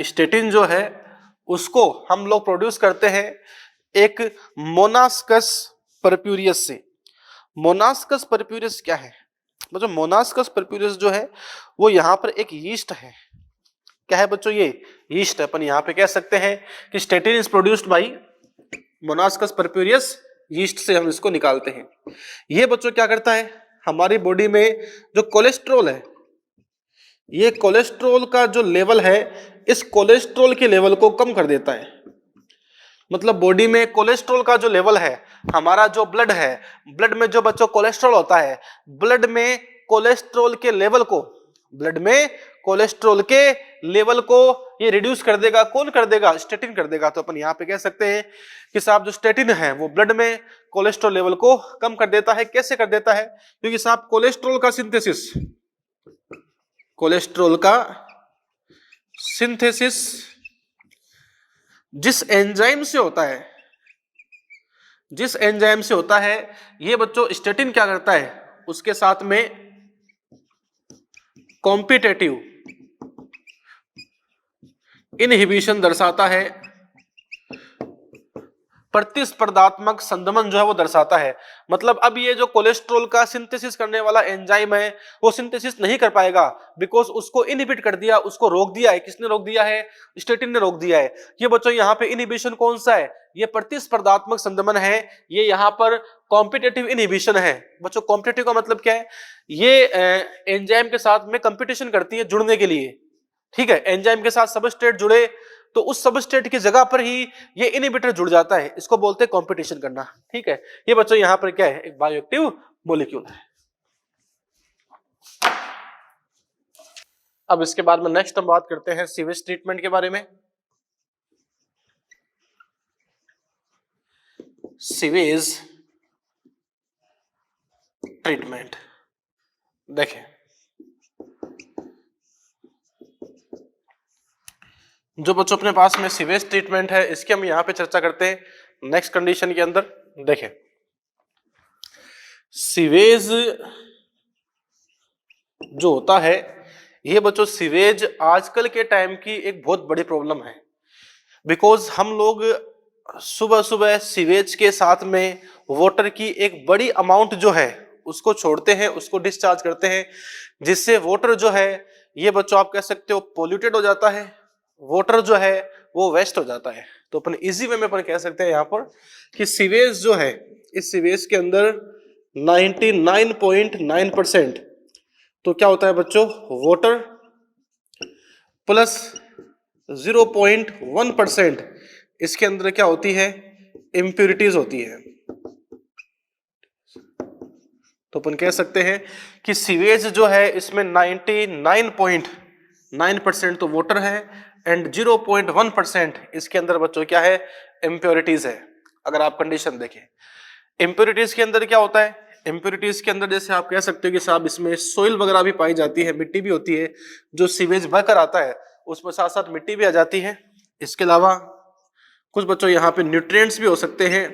स्टेटिन जो है उसको हम लोग प्रोड्यूस करते हैं एक मोनास्कस परप्यूरियस से। मोनास्कस परप्यूरियस क्या है बच्चों, मोनास्कस परप्यूरियस जो है वो यहां पर एक यीस्ट है। क्या है बच्चों, ये यीस्ट है। अपन यहां पे कह सकते हैं कि statin is produced by Monascus purpureus yeast से हम इसको निकालते हैं। ये बच्चों क्या करता है, हमारी बॉडी में जो कोलेस्ट्रॉल है, ये कोलेस्ट्रॉल का जो लेवल है, इस कोलेस्ट्रॉल के लेवल को कम कर देता है। मतलब बॉडी में कोलेस्ट्रॉल का जो लेवल है, हमारा जो ब्लड है, ब्लड में जो बच्चों कोलेस्ट्रॉल होता है, ब्लड में कोलेस्ट्रॉल के लेवल को, ब्लड में कोलेस्ट्रॉल के लेवल को ये रिड्यूस कर देगा। कौन कर देगा, स्टेटिन कर देगा। तो अपन यहाँ पे कह सकते हैं कि साहब जो स्टेटिन है वो ब्लड में कोलेस्ट्रॉल लेवल को कम कर देता है। कैसे कर देता है, क्योंकि साहब कोलेस्ट्रॉल का सिंथेसिस, कोलेस्ट्रॉल का सिंथेसिस जिस एंजाइम से होता है, जिस एंजाइम से होता है, ये बच्चों स्टेटिन क्या करता है, उसके साथ में कॉम्पिटेटिव इनहिबिशन दर्शाता है, प्रतिस्पर्धात्मक संदमन जो है वो दर्शाता है। मतलब अब ये जो कोलेस्ट्रॉल का सिंथेसिस करने वाला एंजाइम है वो सिंथेसिस नहीं कर पाएगा, बिकॉज उसको इनहिबिट कर दिया, उसको रोक दिया है। किसने रोक दिया है, स्टेटिन ने रोक दिया है। ये बच्चों यहाँ पे इनहिबिशन कौन सा है, ये प्रतिस्पर्धात्मक संदमन है, ये यहाँ पर कॉम्पिटेटिव इनहिबिशन है। बच्चों कॉम्पिटेटिव का मतलब क्या है, ये एंजाइम के साथ में कंपटीशन करती है जुड़ने के लिए। ठीक है, एंजाइम के साथ सबस्ट्रेट जुड़े तो उस सबस्ट्रेट की जगह पर ही ये इनहिबिटर जुड़ जाता है, इसको बोलते हैं कंपटीशन करना। ठीक है, ये बच्चों यहां पर क्या है, एक बायोएक्टिव मॉलिक्यूल है। अब इसके बाद में नेक्स्ट हम बात करते हैं सीवेज ट्रीटमेंट के बारे में। सीवेज ट्रीटमेंट देखें, जो बच्चों अपने पास में सीवेज ट्रीटमेंट है इसकी हम यहां पे चर्चा करते हैं नेक्स्ट कंडीशन के अंदर। देखें, सीवेज जो होता है, ये बच्चों सीवेज आजकल के टाइम की एक बहुत बड़ी प्रॉब्लम है। बिकॉज हम लोग सुबह सुबह सीवेज के साथ में वाटर की एक बड़ी अमाउंट जो है उसको छोड़ते हैं, उसको डिस्चार्ज करते हैं, जिससे वाटर जो है ये बच्चों आप कह सकते हो पॉल्यूटेड हो जाता है, वाटर जो है वो वेस्ट हो जाता है। तो अपन इजी वे में अपन कह सकते हैं यहाँ पर कि सीवेज जो है, इस सीवेज के अंदर 99.9% तो क्या होता है बच्चों, वाटर प्लस 0.1% इसके अंदर क्या होती है, इम्प्यूरिटीज होती है। तो अपन कह सकते हैं कि सीवेज जो है इसमें 99.9% तो वाटर है एंड 0.1% इसके अंदर बच्चों क्या है, इम्प्योरिटीज है। अगर आप कंडीशन देखें, इम्प्योरिटीज के अंदर क्या होता है, इम्प्योरिटीज के अंदर जैसे आप कह सकते हो कि साहब इसमें सोइल वगैरह भी पाई जाती है, मिट्टी भी होती है, जो सीवेज बहकर आता है उसमें साथ साथ मिट्टी भी आ जाती है। इसके अलावा कुछ बच्चों यहाँ पे न्यूट्रिएंट्स भी हो सकते हैं।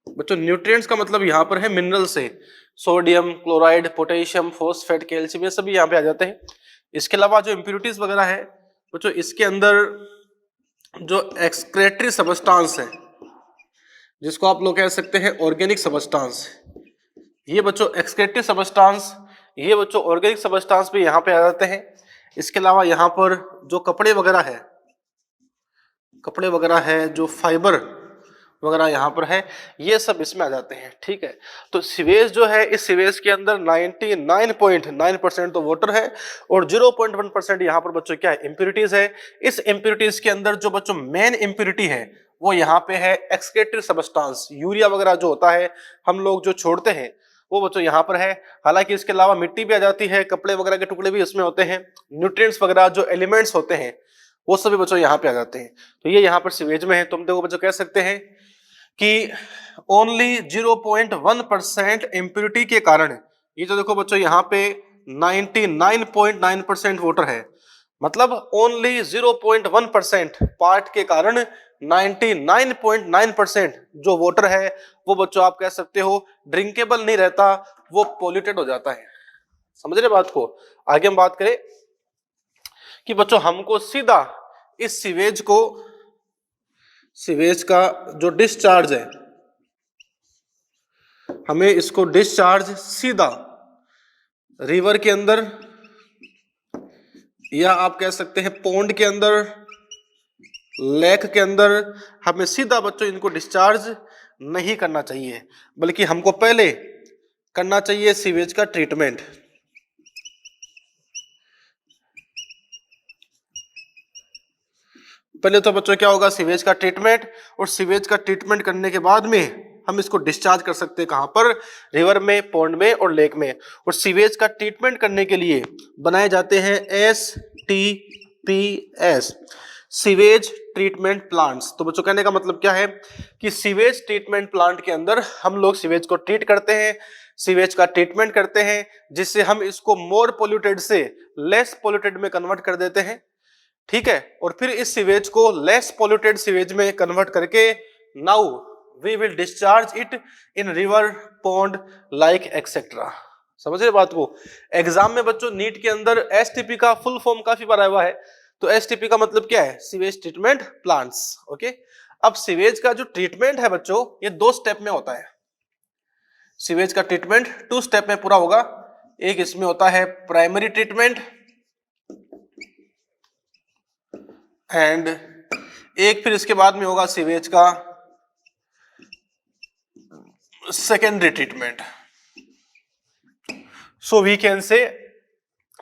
बच्चों न्यूट्रिएंट्स का मतलब यहाँ पर है मिनरल्स है, sodium, chloride, potassium, phosphate, calcium, ये सभी यहाँ पे आ जाते हैं। इसके अलावा जो इम्प्यूरिटीज वगैरह है बच्चों, इसके अंदर जो एक्सक्रेटरी सबस्टांस है, जिसको आप लोग कह सकते हैं ऑर्गेनिक सबस्टांस, ये बच्चों एक्सक्रेटरी सबस्टांस, ये बच्चों ऑर्गेनिक सबस्टांस भी यहाँ पे आ जाते हैं। इसके अलावा यहाँ पर जो कपड़े वगैरह है, जो फाइबर वगैरह यहाँ पर है, ये सब इसमें आ जाते हैं। ठीक है, तो सीवेज जो है, इस सीवेज के अंदर 99.9% तो वाटर है और 0.1% यहाँ पर बच्चों क्या है, इम्प्यूरिटीज है। इस इम्प्यूरिटीज के अंदर जो बच्चों मेन इम्प्यूरिटी है वो यहाँ पे है एक्सक्रेटरी सबस्टांस, यूरिया वगैरह जो होता है हम लोग जो छोड़ते हैं वो बच्चों यहाँ पर है। हालांकि इसके अलावा मिट्टी भी आ जाती है, कपड़े वगैरह के टुकड़े भी इसमें होते हैं, न्यूट्रिएंट्स वगैरह जो एलिमेंट्स होते हैं वो सभी बच्चों यहाँ पे आ जाते हैं। तो ये यहाँ पर सीवेज में है। तुम देखो बच्चों कह सकते हैं कि ओनली 0.1% इम्प्यूरिटी के कारण, ये जो देखो बच्चों यहाँ पे 99.9% वाटर है, मतलब ओनली 0.1% पार्ट के कारण 99.9% जो वाटर है वो बच्चों आप कह सकते हो ड्रिंकेबल नहीं रहता, वो पॉल्यूटेड हो जाता है। समझ रहे बात को? आगे हम बात करें कि बच्चों हमको सीधा इस सीवेज का जो डिस्चार्ज है, हमें इसको डिस्चार्ज सीधा रिवर के अंदर या आप कह सकते हैं पॉन्ड के अंदर, लेक के अंदर, हमें सीधा बच्चों इनको डिस्चार्ज नहीं करना चाहिए, बल्कि हमको पहले करना चाहिए सीवेज का ट्रीटमेंट। पहले तो बच्चों क्या होगा, सीवेज का ट्रीटमेंट, और सीवेज का ट्रीटमेंट करने के बाद में हम इसको डिस्चार्ज कर सकते हैं कहां पर, रिवर में, पॉन्ड में और लेक में। और सीवेज का ट्रीटमेंट करने के लिए बनाए जाते हैं STPS, सीवेज ट्रीटमेंट प्लांट्स। तो बच्चों कहने का मतलब क्या है कि सीवेज ट्रीटमेंट प्लांट के अंदर हम लोग सीवेज को ट्रीट करते हैं, सीवेज का ट्रीटमेंट करते हैं, जिससे हम इसको मोर पोल्यूटेड से लेस पोल्यूटेड में कन्वर्ट कर देते हैं। ठीक है, और फिर इस सीवेज को लेस पोल्यूटेड सीवेज में कन्वर्ट करके now we will discharge it in river, pond, like etcetera. समझ रहे बात को? एग्जाम में बच्चों नीट के अंदर एसटीपी का फुल फॉर्म काफी बार आया हुआ है। तो एसटीपी का मतलब क्या है, सीवेज ट्रीटमेंट प्लांट्स। ओके, अब सीवेज का जो ट्रीटमेंट है बच्चों, ये 2 स्टेप में होता है। सीवेज का ट्रीटमेंट 2 स्टेप में पूरा होगा। एक इसमें होता है प्राइमरी ट्रीटमेंट एंड एक फिर इसके बाद में होगा सीवेज का secondary treatment. So we can say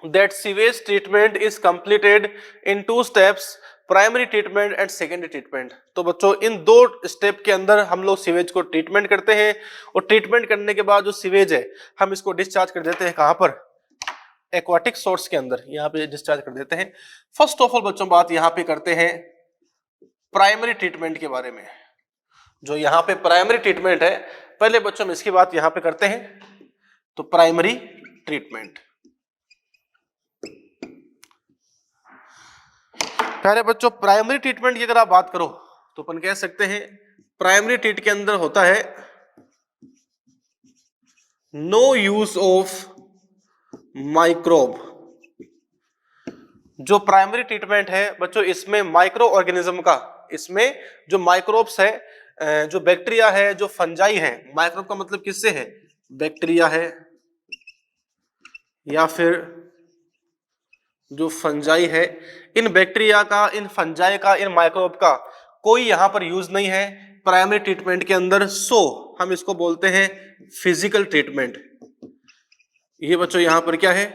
that sewage treatment is completed in 2 steps, primary treatment and secondary treatment. तो बच्चों इन 2 स्टेप के अंदर हम लोग सीवेज को ट्रीटमेंट करते हैं, और ट्रीटमेंट करने के बाद जो सीवेज है हम इसको डिस्चार्ज कर देते हैं कहां पर, एक्वाटिक सोर्स के अंदर, यहाँ पे डिस्चार्ज कर देते हैं। फर्स्ट ऑफ ऑल बच्चों बात यहाँ पे करते हैं प्राइमरी ट्रीटमेंट के बारे में। जो यहाँ पे प्राइमरी ट्रीटमेंट है, पहले बच्चों हम इसकी बात यहाँ पे करते हैं। तो प्राइमरी ट्रीटमेंट, पहले बच्चों प्राइमरी ट्रीटमेंट की अगर आप बात करो तो अपन कह सकते हैं प्राइमरी ट्रीट के अंदर होता है नो यूज ऑफ माइक्रोब। जो प्राइमरी ट्रीटमेंट है बच्चों, इसमें माइक्रो ऑर्गेनिज्म का, इसमें जो माइक्रोब्स है, जो बैक्टीरिया है, जो फंजाई है, माइक्रोब का मतलब किससे है, बैक्टीरिया है या फिर जो फंजाई है, इन बैक्टीरिया का, इन फंजाई का, इन माइक्रोब का कोई यहां पर यूज नहीं है प्राइमरी ट्रीटमेंट के अंदर। सो हम इसको बोलते हैं फिजिकल ट्रीटमेंट। ये बच्चों यहां पर क्या है,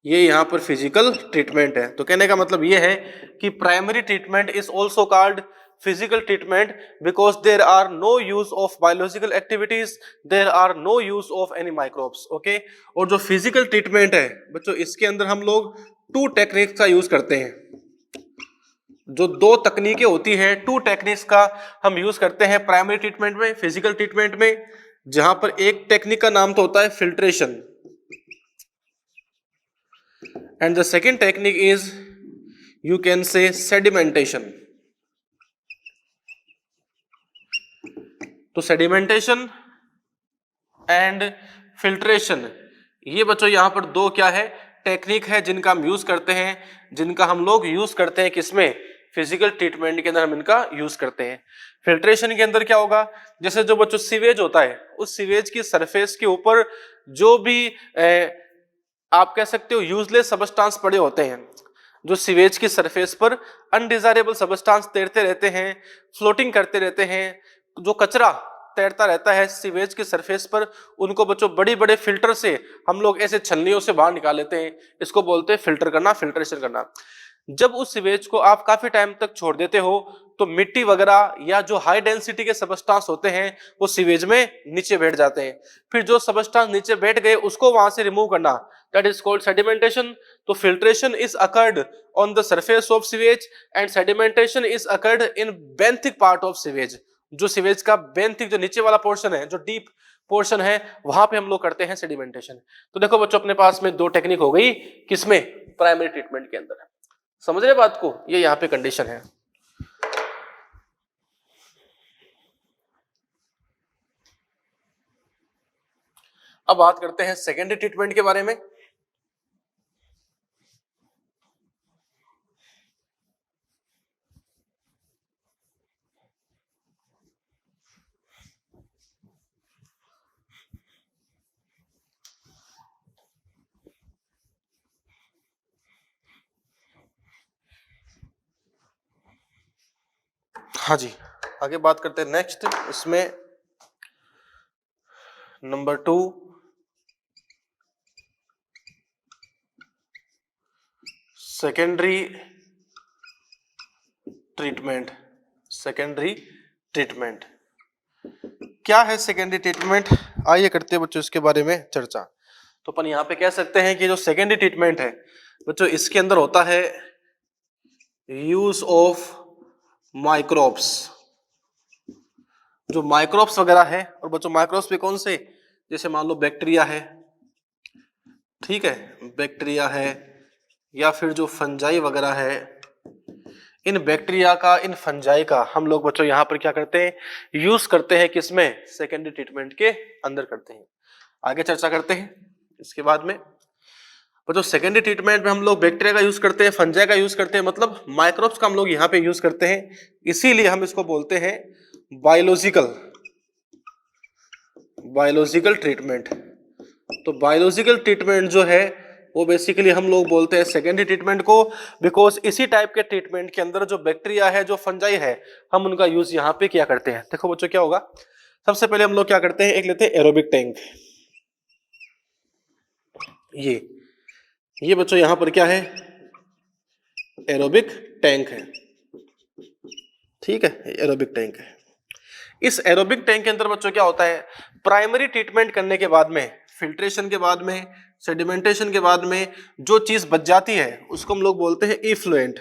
ये यहां पर फिजिकल ट्रीटमेंट है। तो कहने का मतलब ये है कि primary treatment is also called physical treatment because there are no use of biological activities, there are no use of any microbes. Okay, और जो फिजिकल ट्रीटमेंट है बच्चों, इसके अंदर हम लोग 2 टेक्निक्स का यूज करते हैं। जो 2 तकनीकें होती हैं, 2 टेक्निक्स का हम यूज करते हैं प्राइमरी ट्रीटमेंट में, फिजिकल ट्रीटमेंट में। जहां पर एक टेक्निक का नाम तो होता है filtration, and the second technique is you can say sedimentation. तो सेडिमेंटेशन एंड फिल्ट्रेशन, ये बच्चों यहां पर दो क्या है टेक्निक है जिनका हम यूज करते हैं, जिनका हम लोग यूज करते हैं किसमें, फिजिकल ट्रीटमेंट के अंदर हम इनका यूज करते हैं। फिल्ट्रेशन के अंदर क्या होगा, जैसे जो बच्चों सीवेज होता है उस सीवेज की सरफेस के ऊपर जो भी आप कह सकते हो यूजलेस सबस्टांस पड़े होते हैं, जो सीवेज की सरफेस पर अनडिजायरेबल सबस्टांस तैरते रहते हैं, फ्लोटिंग करते रहते हैं, जो कचरा तैरता रहता है सीवेज की सरफेस पर, उनको बच्चों बड़ी बड़े फिल्टर से हम लोग ऐसे छलनियों से बाहर निकाल लेते हैं। इसको बोलते हैं फिल्टर करना, फिल्ट्रेशन करना। जब उस सीवेज को आप काफी टाइम तक छोड़ देते हो तो मिट्टी वगैरह या जो हाई डेंसिटी के सबस्टांस होते हैं वो सीवेज में नीचे बैठ जाते हैं। फिर जो सबस्टांस नीचे बैठ गए उसको वहां से रिमूव करना, दैट इज कॉल्ड सेडिमेंटेशन। तो filtration is occurred on the surface of sewage and sedimentation is occurred in benthic part of sewage. जो सीवेज का बेंथिक जो नीचे वाला पोर्शन है, जो डीप पोर्शन है, वहां पे हम लोग करते हैं सेडिमेंटेशन। तो देखो बच्चों अपने पास में दो टेक्निक हो गई, किसमें, प्राइमरी ट्रीटमेंट के अंदर। समझ रहे बात को, ये यहाँ पे कंडीशन है। अब बात करते हैं सेकेंडरी ट्रीटमेंट के बारे में। हाँ जी, आगे बात करते हैं नेक्स्ट, इसमें number 2 secondary treatment. Secondary treatment क्या है, सेकेंडरी ट्रीटमेंट, आइए करते हैं बच्चों इसके बारे में चर्चा। तो अपन यहाँ पे कह सकते हैं कि जो सेकेंडरी ट्रीटमेंट है बच्चों, इसके अंदर होता है यूज ऑफ माइक्रोब्स। जो माइक्रोब्स वगैरह है, और बच्चों माइक्रोब्स भी कौन से, जैसे मान लो बैक्टीरिया है, ठीक है, बैक्टीरिया है, या फिर जो फंजाई वगैरह है, इन बैक्टीरिया का, इन फंजाई का हम लोग बच्चों यहाँ पर क्या करते हैं, यूज करते हैं किसमें, सेकेंडरी ट्रीटमेंट के अंदर करते हैं। आगे चर्चा करते हैं इसके बाद में। बच्चों सेकेंडरी ट्रीटमेंट में हम लोग बैक्टीरिया का यूज करते हैं, फंजाई का यूज करते हैं, मतलब माइक्रोब्स का हम लोग यहाँ पे यूज करते हैं, इसीलिए हम इसको बोलते हैं बायोलॉजिकल ट्रीटमेंट। तो बायोलॉजिकल ट्रीटमेंट जो है वो बेसिकली हम लोग बोलते हैं सेकेंडरी ट्रीटमेंट को, बिकॉज इसी टाइप के ट्रीटमेंट के अंदर जो बैक्टीरिया है, जो फंजाई है, हम उनका यूज यहाँ पे किया करते हैं। देखो बच्चों क्या होगा, सबसे पहले हम लोग क्या करते हैं, एक लेते हैं एरोबिक टैंक। ये बच्चों यहाँ पर क्या है, एरोबिक टैंक है, ठीक है, एरोबिक टैंक है। इस एरोबिक टैंक के अंदर बच्चों क्या होता है, प्राइमरी ट्रीटमेंट करने के बाद में, फिल्ट्रेशन के बाद में, सेडिमेंटेशन के बाद में जो चीज बच जाती है उसको हम लोग बोलते हैं इफ्लुएंट।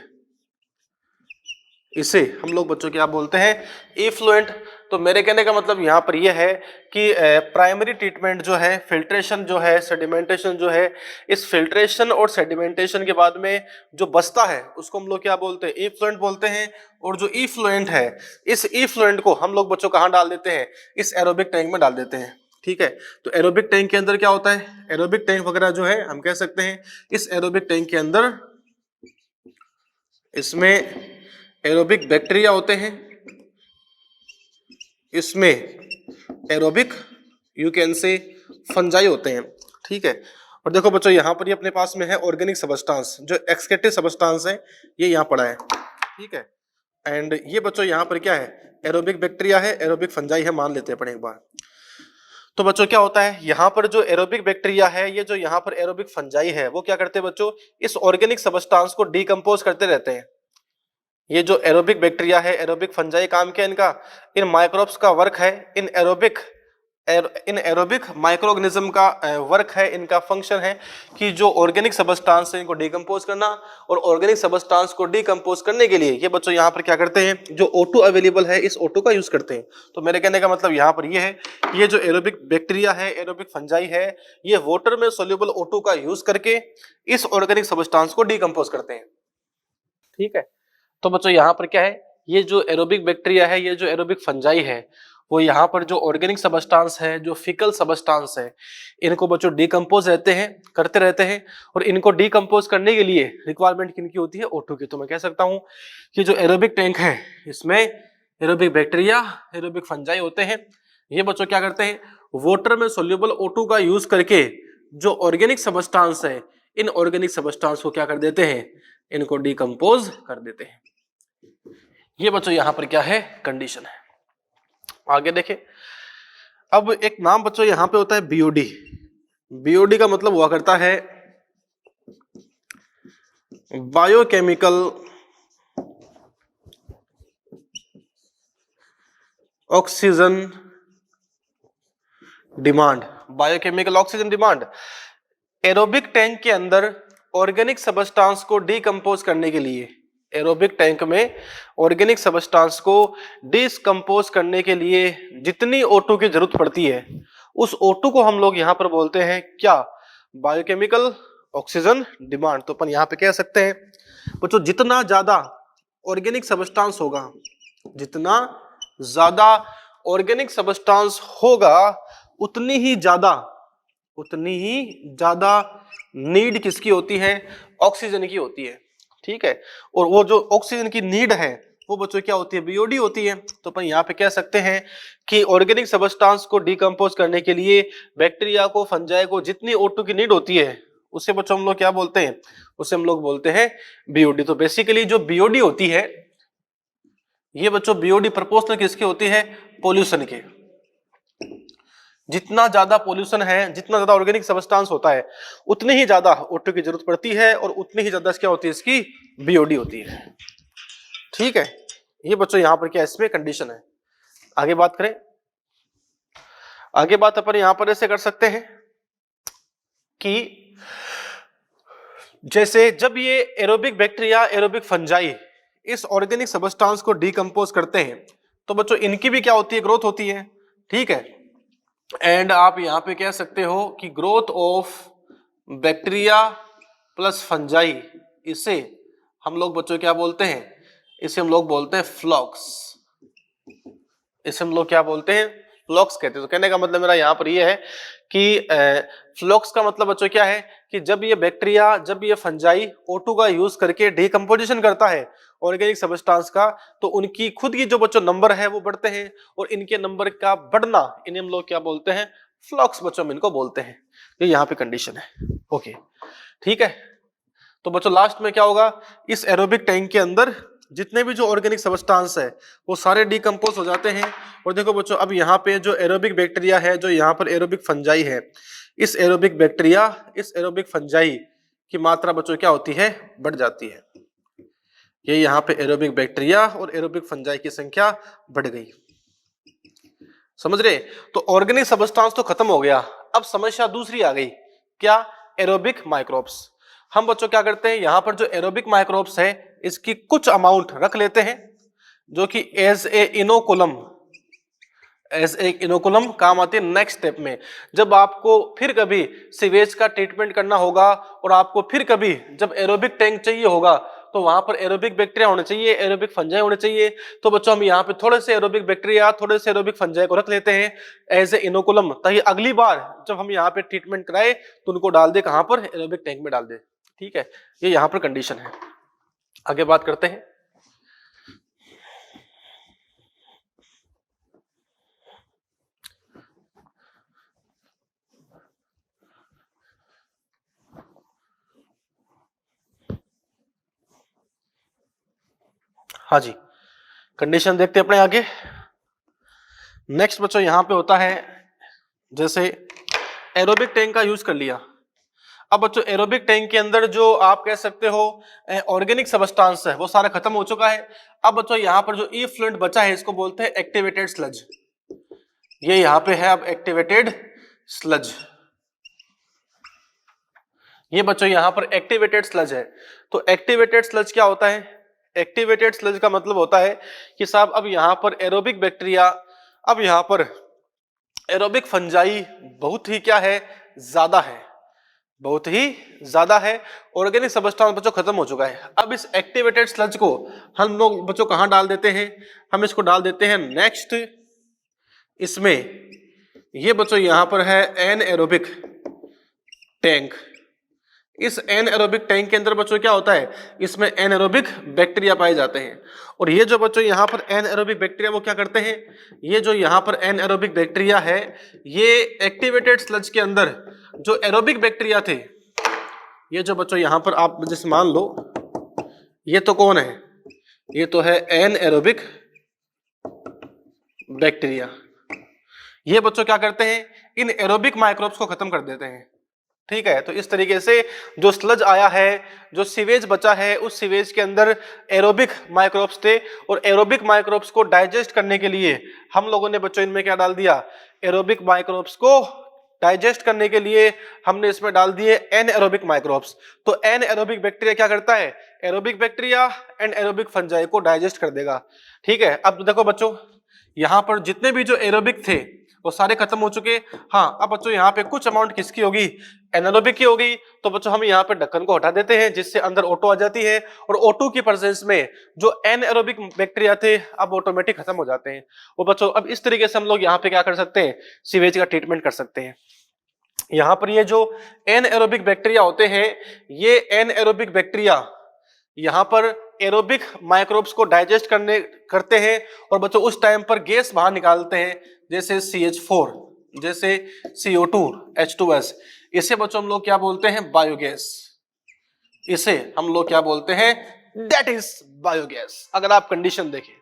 इसे हम लोग बच्चों क्या बोलते हैं, इफ्लुएंट। तो मेरे कहने का मतलब यहाँ पर यह है कि प्राइमरी ट्रीटमेंट जो है, फिल्ट्रेशन जो है, सेडिमेंटेशन जो है, इस फिल्ट्रेशन और सेडिमेंटेशन के बाद में जो बचता है उसको हम लोग क्या बोलते हैं, इफ्लुएंट बोलते हैं। और जो इफ्लुएंट है, इस इफ्लुएंट को हम लोग बच्चों कहाँ डाल देते हैं, इस एरोबिक टैंक में डाल देते हैं, ठीक है। तो एरोबिक टैंक के अंदर क्या होता है, एरोबिक टैंक वगैरह जो है हम कह सकते हैं, इस एरोबिक टैंक के अंदर इसमें एरोबिक बैक्टीरिया होते हैं, इसमें aerobic you can say fungi होते हैं, ठीक है। और देखो बच्चों यहाँ पर ये अपने पास में है ऑर्गेनिक सबस्टांस, जो एक्सक्रीटिव सबस्टांस है, ये यहाँ पड़ा है, ठीक है। एंड ये बच्चों यहाँ पर क्या है, एरोबिक बैक्टीरिया है, एरोबिक फंजाई है, मान लेते हैं पढ़े एक बार। तो बच्चों क्या होता है, यहाँ पर जो एरोबिक बैक्टीरिया है, ये जो यहाँ पर एरोबिक फंजाई है, वो क्या करते हैं बच्चों, इस ऑर्गेनिक सबस्टांस को डिकम्पोज करते रहते हैं। ये जो एरोबिक बैक्टीरिया है, एरोबिक फंजाई, काम क्या इनका, इन माइक्रोब्स का वर्क है, इन एरोबिक माइक्रोऑर्गेनिज्म का वर्क है, इनका फंक्शन है कि जो ऑर्गेनिक सबस्टांस है इनको डिकम्पोज करना। और ऑर्गेनिक सबस्टांस को डिकम्पोज करने के लिए ये बच्चों यहाँ पर क्या करते हैं, जो O2 अवेलेबल है, इस O2 का यूज करते हैं। तो मेरे कहने का मतलब यहाँ पर ये है ये जो एरोबिक बैक्टीरिया है, एरोबिक फंजाई है, ये वाटर में सोल्यूबल O2 का यूज करके इस ऑर्गेनिक सब्सटेंस को डिकम्पोज करते हैं। ठीक है, तो बच्चों यहाँ पर क्या है, ये जो एरोबिक बैक्टीरिया है, ये जो एरोबिक फंजाई है, वो यहाँ पर जो ऑर्गेनिक सब्सटेंस है, जो फिकल सब्सटेंस है, इनको बच्चों डिकम्पोज करते रहते हैं। और इनको डिकम्पोज करने के लिए रिक्वायरमेंट किनकी होती है, O2 की। तो मैं कह सकता हूँ कि जो एरोबिक टैंक है, इसमें एरोबिक बैक्टीरिया, एरोबिक फंजाई होते हैं। ये बच्चों क्या करते हैं, वाटर में सोल्यूबल O2 का यूज करके जो ऑर्गेनिक सब्सटेंस है, इन ऑर्गेनिक सब्सटेंस को क्या कर देते हैं, इनको डिकम्पोज कर देते हैं। ये बच्चों यहां पर क्या है, कंडीशन है। आगे देखें, अब एक नाम बच्चों यहां पे होता है बीओडी। बीओडी का मतलब हुआ करता है biochemical oxygen demand. Biochemical oxygen demand, aerobic tank के अंदर ऑर्गेनिक सब्सटेंस को डिकम्पोज करने के लिए, एरोबिक टैंक में ऑर्गेनिक सब्सटेंस को डिकम्पोज करने के लिए जितनी O2 की जरूरत पड़ती है, उस O2 को हम लोग यहां पर बोलते हैं क्या, बायोकेमिकल ऑक्सीजन डिमांड। तो अपन यहां पे कह सकते हैं बच्चों, जितना ज्यादा ऑर्गेनिक सब्सटेंस होगा, जितना ज्यादा ऑर्गेनिक सब्सटेंस होगा, उतनी ही ज्यादा नीड किसकी होती है, ऑक्सीजन की होती है। ठीक है, और वो जो ऑक्सीजन की नीड है, वो बच्चों क्या होती है, बीओडी होती है। तो अपन यहाँ पे कह सकते हैं कि ऑर्गेनिक सब्सटेंस को डिकम्पोज करने के लिए बैक्टीरिया को, फंजाई को जितनी O2 की नीड होती है, उसे बच्चों हम लोग क्या बोलते हैं, उसे हम लोग बोलते हैं बीओडी। तो बेसिकली जो बीओडी होती है, ये बच्चों बीओडी प्रोपोर्शनल किसकी होती है, पोल्यूशन के। जितना ज्यादा पोल्यूशन है, जितना ज्यादा ऑर्गेनिक सब्सटेंस होता है, उतनी ही ज्यादा O2 की जरूरत पड़ती है, और उतनी ही ज्यादा क्या होती है, इसकी बीओडी होती है। ठीक है, ये बच्चों यहां पर क्या, इसमें कंडीशन है। आगे बात करें, आगे बात अपन यहां पर ऐसे कर सकते हैं कि जैसे जब ये एरोबिक बैक्टीरिया, एरोबिक फंजाई इस ऑर्गेनिक सब्सटेंस को डिकम्पोज करते हैं, तो बच्चों इनकी भी क्या होती है, ग्रोथ होती है। ठीक है, एंड आप यहां पे कह सकते हो कि growth of bacteria plus fungi, इसे हम लोग बच्चों क्या बोलते हैं, इसे हम लोग बोलते हैं फ्लॉक्स। इसे हम लोग क्या बोलते हैं, फ्लॉक्स कहते हैं। तो कहने का मतलब मेरा यहां पर यह है कि फ्लॉक्स का मतलब बच्चों क्या है, कि जब ये बैक्टीरिया, जब ये फंजाई O2 का यूज करके डिकम्पोजिशन करता है ऑर्गेनिक सब्सटेंस का, तो उनकी खुद की जो बच्चों नंबर है वो बढ़ते हैं, और इनके नंबर का बढ़ना, इन्हें हम लोग क्या बोलते हैं, फ्लक्स बच्चों हम इनको बोलते हैं। ये यहाँ पे कंडीशन है। ओके, ठीक है। तो बच्चों लास्ट में क्या होगा, इस एरोबिक टैंक के अंदर जितने भी जो ऑर्गेनिक सब्सटेंस है वो सारे डिकम्पोज हो जाते हैं। और देखो बच्चों, अब यहाँ पे जो एरोबिक बैक्टीरिया है, जो यहाँ पर एरोबिक फंजाई है, इस एरोबिक बैक्टीरिया, इस एरोबिक फंजाई की मात्रा बच्चों क्या होती है, बढ़ जाती है। ये यहाँ पे एरोबिक बैक्टीरिया और एरोबिक फंजाई की संख्या बढ़ गई। समझ रहे? तो ऑर्गेनिक सब्सटेंस तो खत्म हो गया, अब समस्या दूसरी आ गई, क्या, एरोबिक माइक्रोब्स। हम बच्चों क्या करते हैं, यहां पर जो एरोबिक माइक्रोब्स है इसकी कुछ अमाउंट रख लेते हैं, जो कि एज ए इनोकुलम काम आती है नेक्स्ट स्टेप में। जब आपको फिर कभी सीवेज का ट्रीटमेंट करना होगा और आपको फिर कभी जब एरोबिक टैंक चाहिए होगा, तो वहां पर एरोबिक बैक्टीरिया होने चाहिए, एरोबिक फंजाई होने चाहिए। तो बच्चों हम यहाँ पे थोड़े से एरोबिक बैक्टीरिया, थोड़े से एरोबिक फंजाई को रख लेते हैं एज ए इनोकुलम, ताकि अगली बार जब हम यहाँ पे ट्रीटमेंट कराए तो उनको डाल दे कहां पर, एरोबिक टैंक में डाल दे। ठीक है, ये यहाँ पर कंडीशन है। आगे बात करते हैं। हाँ जी, कंडीशन देखते हैं अपने आगे। नेक्स्ट बच्चों यहां पे होता है, जैसे एरोबिक टैंक का यूज कर लिया। अब बच्चों एरोबिक टैंक के अंदर जो आप कह सकते हो ऑर्गेनिक सब्सटेंस है वो सारा खत्म हो चुका है। अब बच्चों यहां पर जो इफ्लुएंट बचा है इसको बोलते हैं एक्टिवेटेड स्लज। ये यहां पे है अब एक्टिवेटेड स्लज। ये बच्चों यहां पर एक्टिवेटेड स्लज है। तो एक्टिवेटेड स्लज क्या होता है, एक्टिवेटेड स्लज का मतलब होता है कि साहब अब यहां पर एरोबिक बैक्टीरिया, अब यहां पर एरोबिक फंजाई बहुत ही क्या है, ज्यादा है, बहुत ही ज्यादा है। ऑर्गेनिक सबस्टांस बच्चों खत्म हो चुका है। अब इस एक्टिवेटेड स्लज को हम लोग बच्चों कहां डाल देते हैं, हम इसको डाल देते हैं नेक्स्ट इसमें, ये बच्चों यहां पर है एनएरोबिक टैंक। इस एनएरोबिक टैंक के अंदर बच्चों क्या होता है, इसमें एनएरोबिक बैक्टीरिया पाए जाते हैं। और ये जो बच्चों यहाँ पर एनएरोबिक बैक्टीरिया वो क्या करते हैं, ये जो यहाँ पर एनएरोबिक बैक्टीरिया है, ये एक्टिवेटेड स्लज के अंदर जो एरोबिक बैक्टीरिया थे, ये जो बच्चों यहाँ पर आप जैसे मान लो, ये तो कौन है, ये तो है एनएरोबिक बैक्टीरिया। ये बच्चों क्या करते हैं, इन एरोबिक माइक्रोब्स को खत्म कर देते हैं। ठीक है, तो इस तरीके से जो स्लज आया है, जो सीवेज बचा है, उस सीवेज के अंदर एरोबिक माइक्रोब्स थे, और एरोबिक माइक्रोब्स को डाइजेस्ट करने के लिए हम लोगों ने बच्चों इनमें क्या डाल दिया, एरोबिक माइक्रोब्स को डाइजेस्ट करने के लिए हमने इसमें डाल दिए एनएरोबिक माइक्रोब्स। तो एनएरोबिक बैक्टीरिया क्या करता है, aerobic bacteria and aerobic fungi को डाइजेस्ट कर देगा। ठीक है, अब देखो बच्चों, यहां पर जितने भी जो एरोबिक थे वो सारे खत्म हो चुके। हाँ, अब बच्चों यहाँ पे कुछ अमाउंट किसकी होगी, एनारोबिक की होगी। तो बच्चों हम यहाँ पे ढक्कन को हटा देते हैं, जिससे अंदर O2 आ जाती है, और O2 की प्रेजेंस में जो एनएरोबिक बैक्टीरिया थे अब ऑटोमेटिक खत्म हो जाते हैं। वो बच्चों अब इस तरीके से हम लोग यहाँ पे क्या कर सकते हैं, सीवेज का ट्रीटमेंट कर सकते हैं। यहाँ पर ये जो एनएरोबिक बैक्टीरिया होते हैं, ये एनएरोबिक बैक्टीरिया यहाँ पर एरोबिक माइक्रोब्स को डाइजेस्ट करते हैं, और बच्चों उस टाइम पर गैस बाहर निकालते हैं, जैसे CH4, जैसे CO2, H2S। इसे बच्चों हम लोग क्या बोलते हैं, बायोगैस। इसे हम लोग क्या बोलते हैं, दैट इज बायोगैस। अगर आप कंडीशन देखें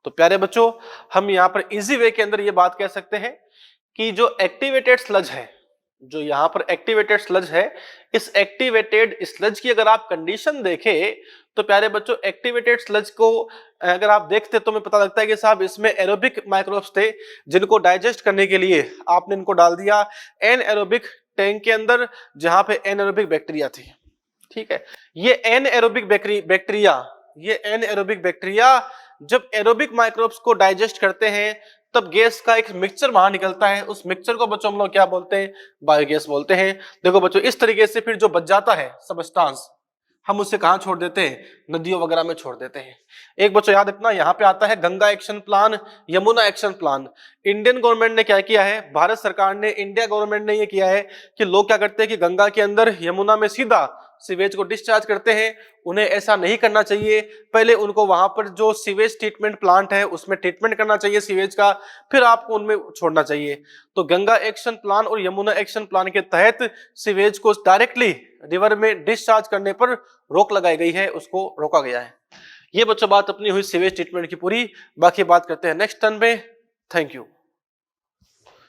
तो प्यारे बच्चों, हम यहाँ पर इजी वे के अंदर ये बात कह सकते हैं कि जो एक्टिवेटेड स्लज है, जो यहाँ पर एक्टिवेटेड स्लज है, इस एक्टिवेटेड स्लज की अगर आप कंडीशन देखें तो प्यारे बच्चों, एक्टिवेटेड स्लज को अगर आप देखते तो हमें पता लगता है कि साहब इसमें एरोबिक माइक्रोब्स थे, जिनको डाइजेस्ट करने के लिए आपने इनको डाल दिया एनएरोबिक टैंक के अंदर, जहां पे एनएरोबिक बैक्टीरिया थी। ठीक है, ये एनएरोबिक बैक्टीरिया, ये एनएरोबिक बैक्टीरिया जब एरोबिक माइक्रोब्स को डाइजेस्ट करते हैं, तब गैस का एक मिक्सचर बाहर निकलता है। उस मिक्सचर को बच्चों हम लोग क्या बोलते हैं, बायोगैस बोलते हैं। देखो बच्चों, इस तरीके से फिर जो बच जाता है सबस्टांस, हम उसे कहां छोड़ देते हैं, नदियों वगैरह में छोड़ देते हैं। एक बच्चों याद रखना, यहाँ पे आता है Ganga action plan, Yamuna action plan. Indian government ने क्या किया है, भारत सरकार ने, इंडिया गवर्नमेंट ने ये किया है कि लोग क्या करते हैं कि गंगा के अंदर, यमुना में सीधा सीवेज को डिस्चार्ज करते हैं। उन्हें ऐसा नहीं करना चाहिए, पहले उनको वहां पर जो सीवेज ट्रीटमेंट प्लांट है उसमें ट्रीटमेंट करना चाहिए सीवेज का, फिर आपको उनमें छोड़ना चाहिए। तो गंगा एक्शन प्लान और यमुना एक्शन प्लान के तहत सीवेज को डायरेक्टली रिवर में डिस्चार्ज करने पर रोक लगाई गई है, उसको रोका गया है। ये बच्चों बात अपनी हुई सीवेज ट्रीटमेंट की पूरी, बाकी बात करते हैं नेक्स्ट टर्न में। Thank you.